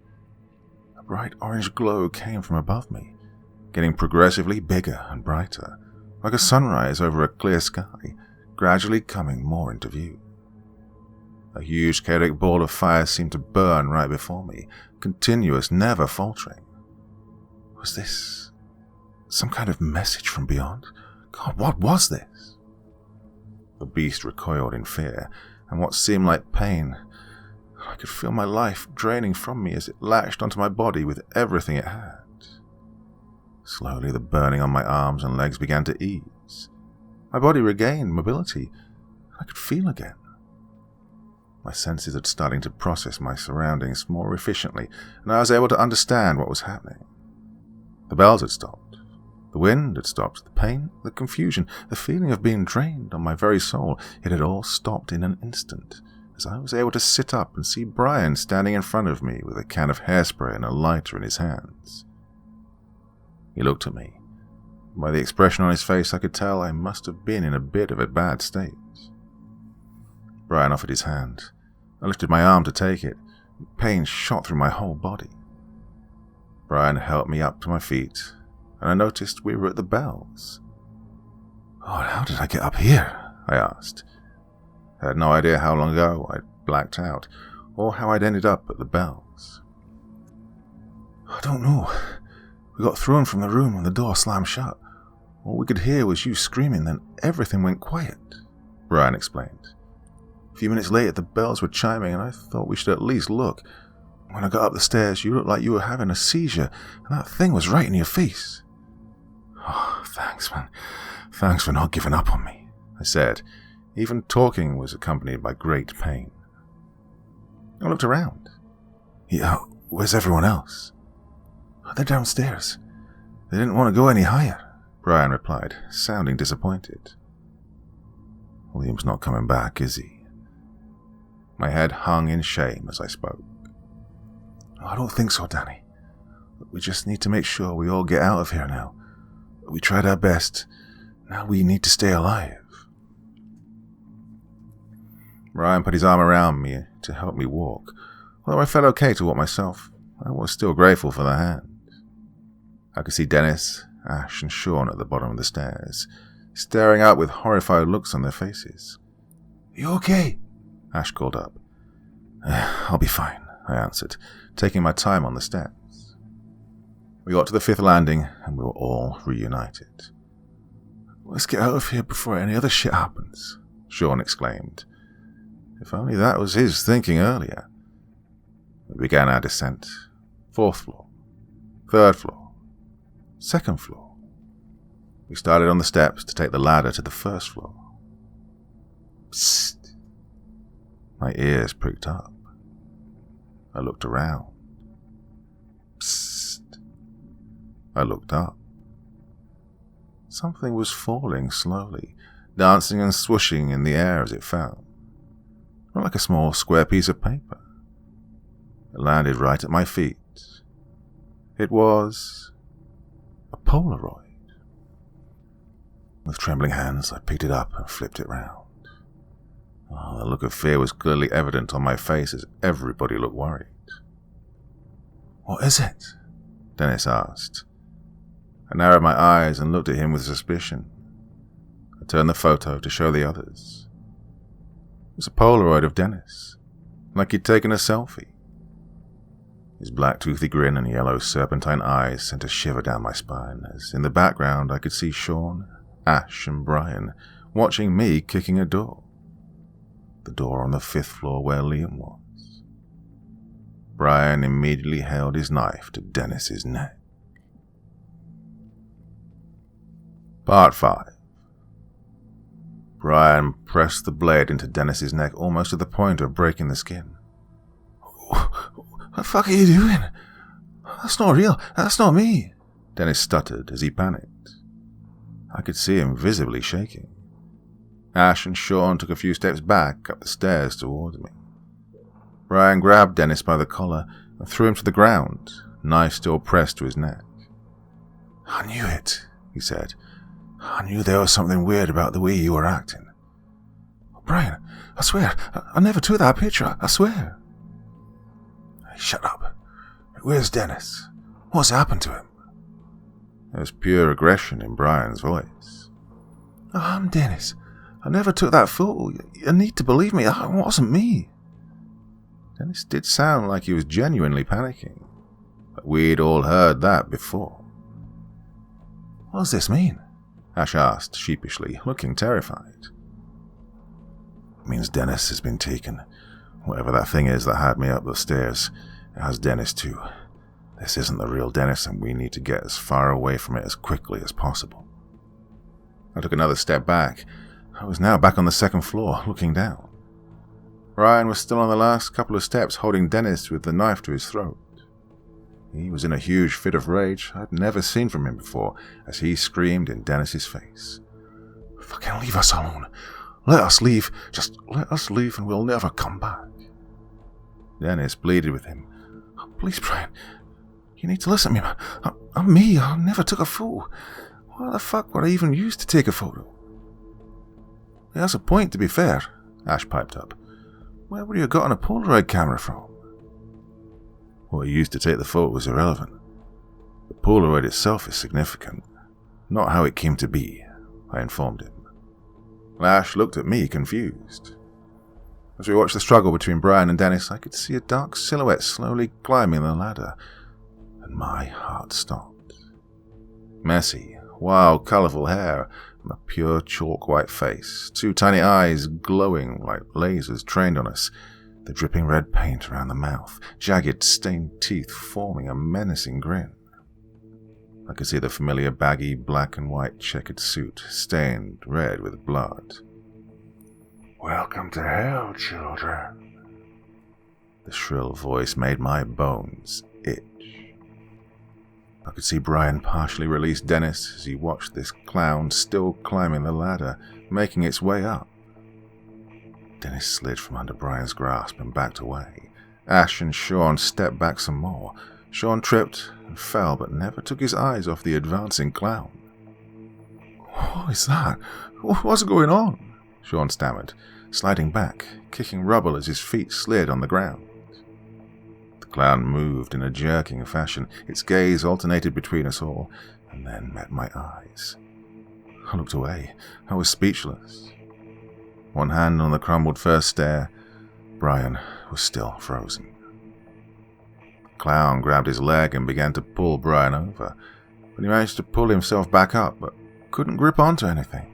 A bright orange glow came from above me, getting progressively bigger and brighter, like a sunrise over a clear sky, gradually coming more into view. A huge chaotic ball of fire seemed to burn right before me, continuous, never faltering. Was this some kind of message from beyond? God, what was this? The beast recoiled in fear, and what seemed like pain. I could feel my life draining from me as it latched onto my body with everything it had. Slowly, the burning on my arms and legs began to ease. My body regained mobility. I could feel again. My senses had started to process my surroundings more efficiently, and I was able to understand what was happening. The bells had stopped. The wind had stopped. The pain, the confusion, the feeling of being drained on my very soul, it had all stopped in an instant, as I was able to sit up and see Brian standing in front of me with a can of hairspray and a lighter in his hands. He looked at me. By the expression on his face, I could tell I must have been in a bit of a bad state. Brian offered his hand. I lifted my arm to take it. Pain shot through my whole body. Brian helped me up to my feet, and I noticed we were at the bells. "God, how did I get up here?" I asked. I had no idea how long ago I'd blacked out, or how I'd ended up at the bells. "I don't know. We got thrown from the room and the door slammed shut. All we could hear was you screaming, then everything went quiet," Brian explained. "A few minutes later, the bells were chiming, and I thought we should at least look. When I got up the stairs, you looked like you were having a seizure, and that thing was right in your face." "Oh, thanks, man. Thanks for not giving up on me," I said. Even talking was accompanied by great pain. I looked around. "Yeah, where's everyone else?" "They're downstairs. They didn't want to go any higher," Brian replied, sounding disappointed. "William's not coming back, is he?" My head hung in shame as I spoke. "I don't think so, Danny. We just need to make sure we all get out of here now. We tried our best. Now we need to stay alive." Brian put his arm around me to help me walk. Although I felt okay to walk myself, I was still grateful for the hand. I could see Dennis, Ash, and Sean at the bottom of the stairs, staring up with horrified looks on their faces. "You okay?" Ash called up. "I'll be fine," I answered, taking my time on the steps. We got to the 5th landing, and we were all reunited. "Let's get out of here before any other shit happens," Sean exclaimed. If only that was his thinking earlier. We began our descent. 4th floor, 3rd floor, 2nd floor. We started on the steps to take the ladder to the 1st floor. Psst. My ears pricked up. I looked around. Psst. I looked up. Something was falling slowly, dancing and swooshing in the air as it fell. Not like a small square piece of paper. It landed right at my feet. It was a Polaroid. With trembling hands, I picked it up and flipped it round. Oh, the look of fear was clearly evident on my face as everybody looked worried. "What is it?" Dennis asked. I narrowed my eyes and looked at him with suspicion. I turned the photo to show the others. It was a Polaroid of Dennis, like he'd taken a selfie. His black toothy grin and yellow serpentine eyes sent a shiver down my spine as in the background I could see Sean, Ash, and Brian watching me kicking a door. The door on the 5th floor where Liam was. Brian immediately held his knife to Dennis's neck. Part 5. Brian pressed the blade into Dennis's neck almost to the point of breaking the skin. "What the fuck are you doing? That's not real. That's not me," Dennis stuttered as he panicked. I could see him visibly shaking. Ash and Sean took a few steps back up the stairs towards me. Brian grabbed Dennis by the collar and threw him to the ground, knife still pressed to his neck. "I knew it," he said. "I knew there was something weird about the way you were acting." "Brian, I swear, I never took that picture, I swear." "Hey, shut up. Where's Dennis? What's happened to him?" There was pure aggression in Brian's voice. "I'm Dennis. I never took that photo. You need to believe me, it wasn't me." Dennis did sound like he was genuinely panicking, but we'd all heard that before. "What does this mean?" Ash asked sheepishly, looking terrified. "It means Dennis has been taken. Whatever that thing is that had me up the stairs, it has Dennis too. This isn't the real Dennis, and we need to get as far away from it as quickly as possible." I took another step back. I was now back on the 2nd floor, looking down. Brian was still on the last couple of steps, holding Dennis with the knife to his throat. He was in a huge fit of rage I'd never seen from him before as he screamed in Dennis's face. "Fucking leave us alone. Let us leave. Just let us leave and we'll never come back." Dennis pleaded with him. "Oh, please, Brian. You need to listen to me, man. I'm me. I never took a photo. Why the fuck would I even use to take a photo?" "He has a point, to be fair," Ash piped up. Where would he have gotten a Polaroid camera from? What he used to take the photo was irrelevant. The Polaroid itself is significant, not how it came to be, I informed him. Ash looked at me, confused. As we watched the struggle between Brian and Dennis, I could see a dark silhouette slowly climbing the ladder, and my heart stopped. Messy, wild, colourful hair, and a pure chalk-white face, two tiny eyes glowing like lasers trained on us, the dripping red paint around the mouth, jagged, stained teeth forming a menacing grin. I could see the familiar baggy black and white checkered suit, stained red with blood. "Welcome to hell, children." The shrill voice made my bones itch. I could see Brian partially release Dennis as he watched this clown still climbing the ladder, making its way up. Dennis slid from under Brian's grasp and backed away. Ash and Sean stepped back some more. Sean tripped and fell, but never took his eyes off the advancing clown. "What is that? What's going on?" Sean stammered, sliding back, kicking rubble as his feet slid on the ground. The clown moved in a jerking fashion. Its gaze alternated between us all, and then met my eyes. I looked away. I was speechless. One hand on the crumbled first stair, Brian was still frozen. The clown grabbed his leg and began to pull Brian over, but he managed to pull himself back up, but couldn't grip onto anything.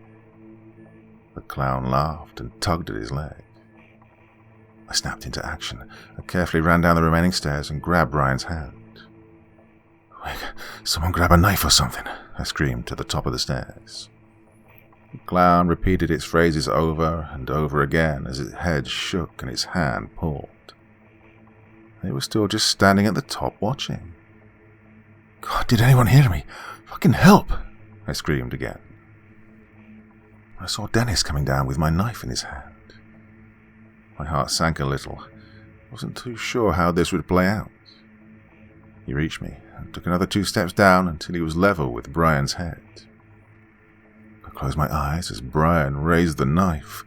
The clown laughed and tugged at his leg. I snapped into action. I carefully ran down the remaining stairs and grabbed Brian's hand. "Someone grab a knife or something," I screamed to the top of the stairs. The clown repeated its phrases over and over again as its head shook and its hand pulled. They were still just standing at the top watching. "God, did anyone hear me? Fucking help!" I screamed again. I saw Dennis coming down with my knife in his hand. My heart sank a little. I wasn't too sure how this would play out. He reached me and took another 2 steps down until he was level with Brian's head. I closed my eyes as Brian raised the knife.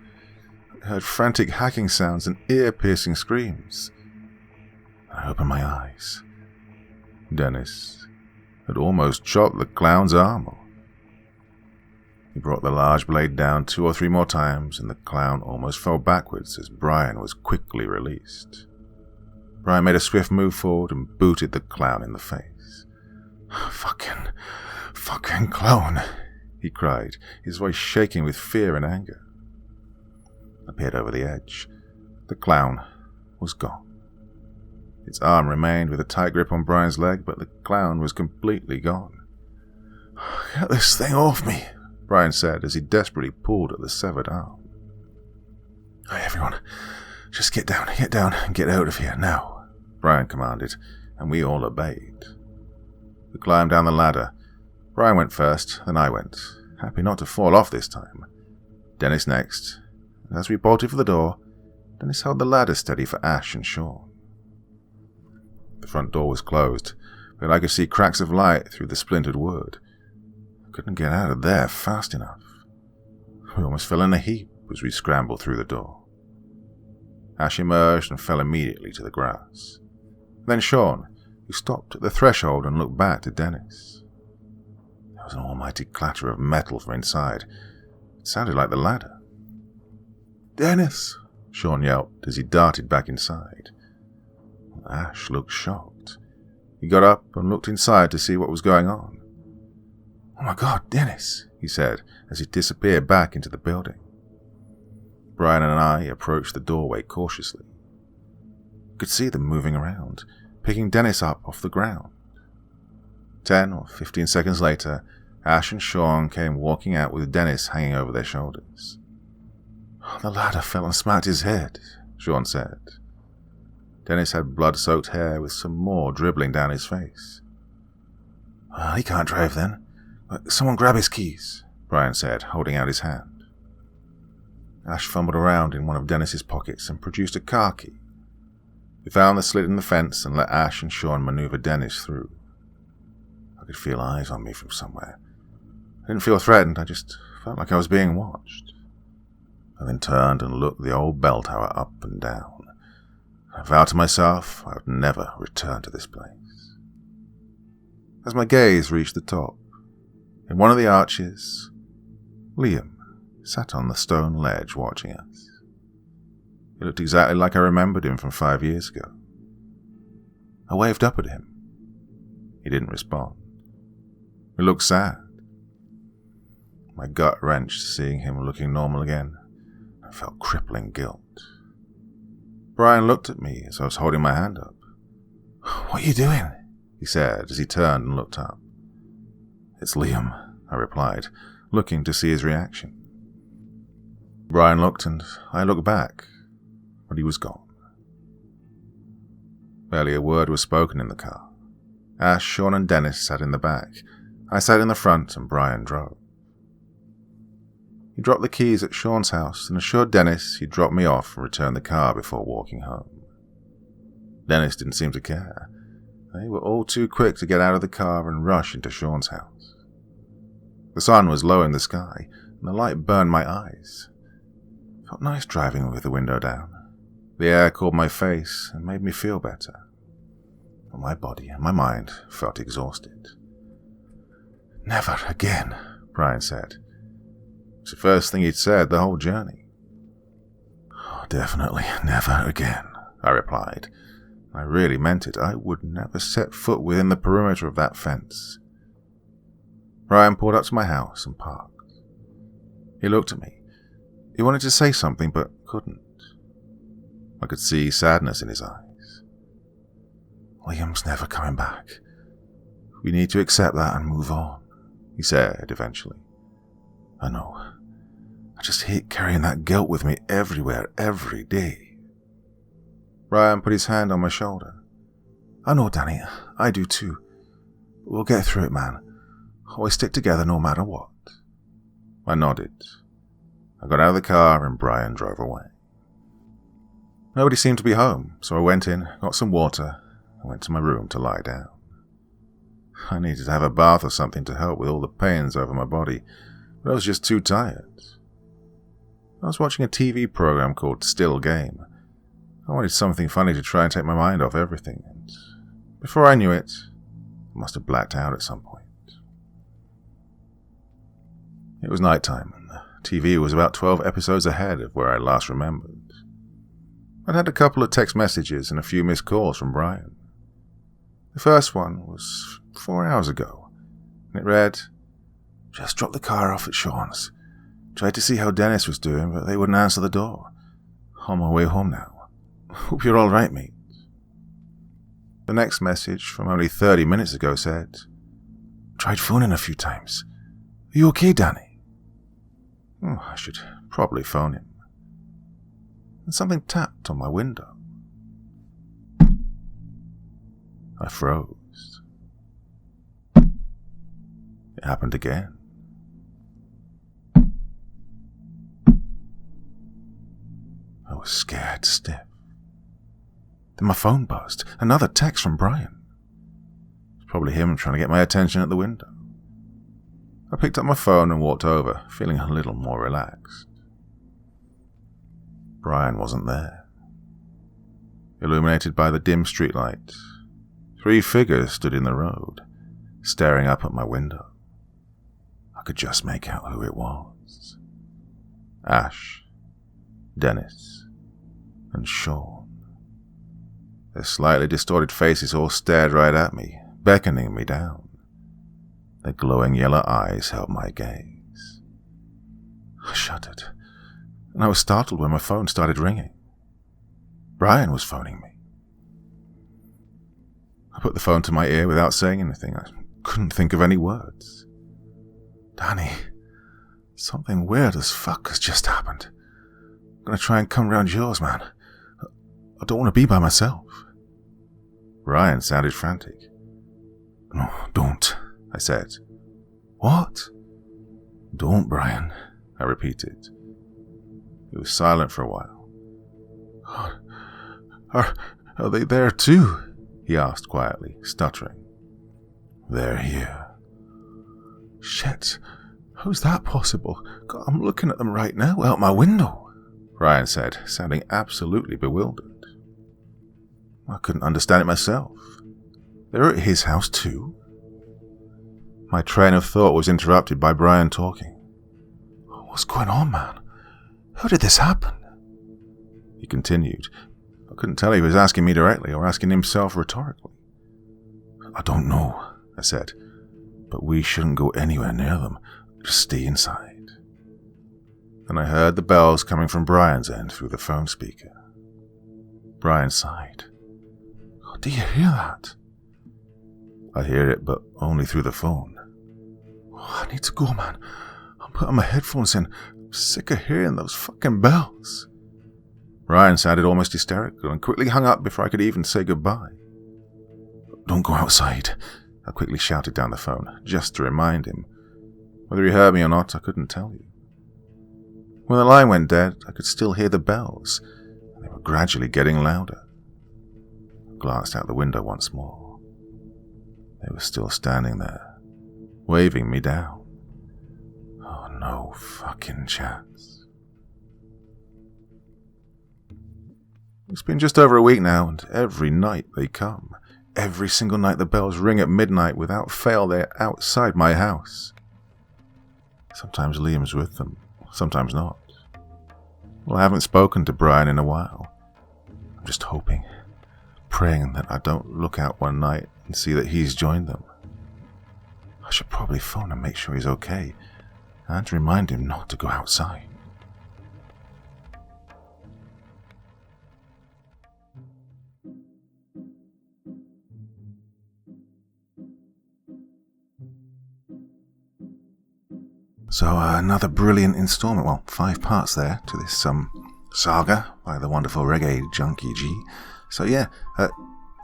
I heard frantic hacking sounds and ear-piercing screams. I opened my eyes. Dennis had almost chopped the clown's arm off. He brought the large blade down 2 or 3 more times, and the clown almost fell backwards as Brian was quickly released. Brian made a swift move forward and booted the clown in the face. Fucking clown," he cried, his voice shaking with fear and anger. I peered over the edge. The clown was gone. Its arm remained with a tight grip on Brian's leg, but the clown was completely gone. "Get this thing off me," Brian said as he desperately pulled at the severed arm. "Hey, everyone, just get down and get out of here now," Brian commanded, and we all obeyed. We climbed down the ladder. Brian went first, then I went, happy not to fall off this time. Dennis next, and as we bolted for the door, Dennis held the ladder steady for Ash and Sean. The front door was closed, but I could see cracks of light through the splintered wood. Couldn't get out of there fast enough. We almost fell in a heap as we scrambled through the door. Ash emerged and fell immediately to the grass. Then Sean, who stopped at the threshold and looked back to Dennis. There was an almighty clatter of metal from inside. It sounded like the ladder. "Dennis!" Sean yelped as he darted back inside. Ash looked shocked. He got up and looked inside to see what was going on. "Oh my God, Dennis," he said as he disappeared back into the building. Brian and I approached the doorway cautiously. We could see them moving around, picking Dennis up off the ground. 10 or 15 seconds later, Ash and Sean came walking out with Dennis hanging over their shoulders. "The ladder fell and smacked his head," Sean said. Dennis had blood-soaked hair with some more dribbling down his face. "Well, he can't drive then. Someone grab his keys," Brian said, holding out his hand. Ash fumbled around in one of Dennis's pockets and produced a car key. We found the slit in the fence and let Ash and Sean maneuver Dennis through. I could feel eyes on me from somewhere. I didn't feel threatened, I just felt like I was being watched. I then turned and looked the old bell tower up and down. I vowed to myself I would never return to this place. As my gaze reached the top, in one of the arches, Liam sat on the stone ledge watching us. He looked exactly like I remembered him from 5 years ago. I waved up at him. He didn't respond. He looked sad. My gut wrenched seeing him looking normal again. I felt crippling guilt. Brian looked at me as I was holding my hand up. "What are you doing?" he said as he turned and looked up. "It's Liam," I replied, looking to see his reaction. Brian looked and I looked back, but he was gone. Barely a word was spoken in the car. Ash, Sean and Dennis sat in the back. I sat in the front and Brian drove. He dropped the keys at Sean's house and assured Dennis he'd drop me off and return the car before walking home. Dennis didn't seem to care. They were all too quick to get out of the car and rush into Sean's house. The sun was low in the sky, and the light burned my eyes. It felt nice driving with the window down. The air cooled my face and made me feel better. But my body and my mind felt exhausted. "Never again," Brian said. It's the first thing he'd said the whole journey. "Oh, definitely never again," I replied. I really meant it. I would never set foot within the perimeter of that fence. Brian pulled up to my house and parked. He looked at me. He wanted to say something but couldn't. I could see sadness in his eyes. "Liam's never coming back. We need to accept that and move on," he said eventually. "I know. I just hate carrying that guilt with me everywhere, every day." Brian put his hand on my shoulder. "I know, Danny. I do too. We'll get through it, man. Always stick together no matter what." I nodded. I got out of the car and Brian drove away. Nobody seemed to be home, so I went in, got some water, and went to my room to lie down. I needed to have a bath or something to help with all the pains over my body, but I was just too tired. I was watching a TV program called Still Game. I wanted something funny to try and take my mind off everything, and before I knew it, I must have blacked out at some point. It was night time, and the TV was about 12 episodes ahead of where I last remembered. I'd had a couple of text messages and a few missed calls from Brian. The first one was 4 hours ago, and it read, "Just dropped the car off at Sean's. Tried to see how Dennis was doing, but they wouldn't answer the door. On my way home now. Hope you're all right, mate." The next message, from only 30 minutes ago, said, "Tried phoning a few times. Are you okay, Danny?" I should probably phone him. And something tapped on my window. I froze. It happened again. I was scared stiff. Then my phone buzzed. Another text from Brian. It's probably him trying to get my attention at the window. I picked up my phone and walked over, feeling a little more relaxed. Brian wasn't there. Illuminated by the dim streetlight, 3 figures stood in the road, staring up at my window. I could just make out who it was. Ash, Dennis, and Sean. Their slightly distorted faces all stared right at me, beckoning me down. Their glowing yellow eyes held my gaze. I shuddered, and I was startled when my phone started ringing. Brian was phoning me. I put the phone to my ear without saying anything. I couldn't think of any words. "Danny, something weird as fuck has just happened. I'm gonna try and come round yours, man. I don't want to be by myself." Brian sounded frantic. "No, don't," I said. "What?" "Don't, Brian," I repeated. He was silent for a while. Are they there too?" he asked quietly, stuttering. "They're here." "Shit, how's that possible? God, I'm looking at them right now, out my window," Brian said, sounding absolutely bewildered. I couldn't understand it myself. They were at his house too? My train of thought was interrupted by Brian talking. What's going on, man? How did this happen? He continued. I couldn't tell if he was asking me directly or asking himself rhetorically. I don't know, I said, but we shouldn't go anywhere near them. Just stay inside. Then I heard the bells coming from Brian's end through the phone speaker. Brian sighed. Oh, do you hear that? I hear it, but only through the phone. Oh, I need to go, man. I'm putting my headphones in. I'm sick of hearing those fucking bells. Brian sounded almost hysterical and quickly hung up before I could even say goodbye. Don't go outside, I quickly shouted down the phone, just to remind him. Whether he heard me or not, I couldn't tell you. When the line went dead, I could still hear the bells, and they were gradually getting louder. I glanced out the window once more. They were still standing there, waving me down. Oh, no fucking chance. It's been just over a week now, and every night they come. Every single night the bells ring at midnight. Without fail, they're outside my house. Sometimes Liam's with them, sometimes not. Well, I haven't spoken to Brian in a while. I'm just hoping, praying that I don't look out one night and see that he's joined them. I should probably phone and make sure he's okay, and remind him not to go outside. So another brilliant installment, well, 5 parts there to this saga by the wonderful Reggae Junkie Gee. So yeah,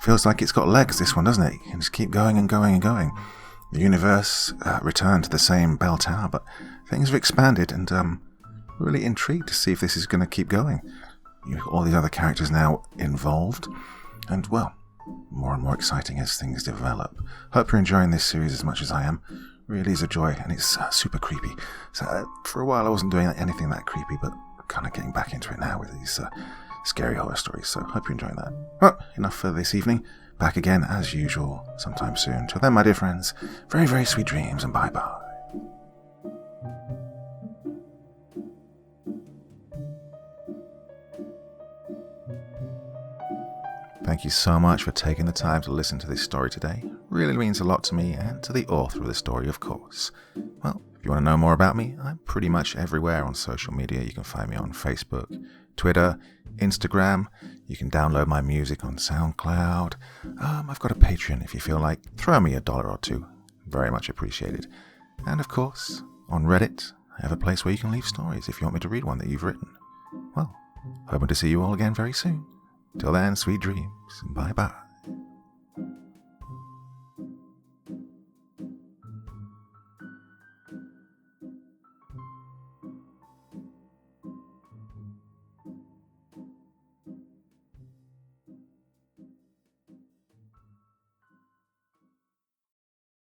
feels like it's got legs, this one, doesn't it? You can just keep going and going and going. The universe returned to the same bell tower, but things have expanded, and really intrigued to see if this is going to keep going. You've got all these other characters now involved, and well, more and more exciting as things develop. Hope you're enjoying this series as much as I am. Really is a joy, and it's super creepy. So for a while I wasn't doing anything that creepy, but kind of getting back into it now with these scary horror stories, so hope you're enjoying that. Well, enough for this evening. Back again as usual sometime soon. Till then, my dear friends, very, very sweet dreams, and bye-bye. Thank you so much for taking the time to listen to this story today. Really means a lot to me and to the author of the story, of course. Well, if you want to know more about me, I'm pretty much everywhere on social media. You can find me on Facebook, Twitter, Instagram. You can download my music on SoundCloud. I've got a Patreon if you feel like. Throw me $1 or $2. Very much appreciated. And of course, on Reddit, I have a place where you can leave stories if you want me to read one that you've written. Well, hoping to see you all again very soon. Till then, sweet dreams. Bye-bye.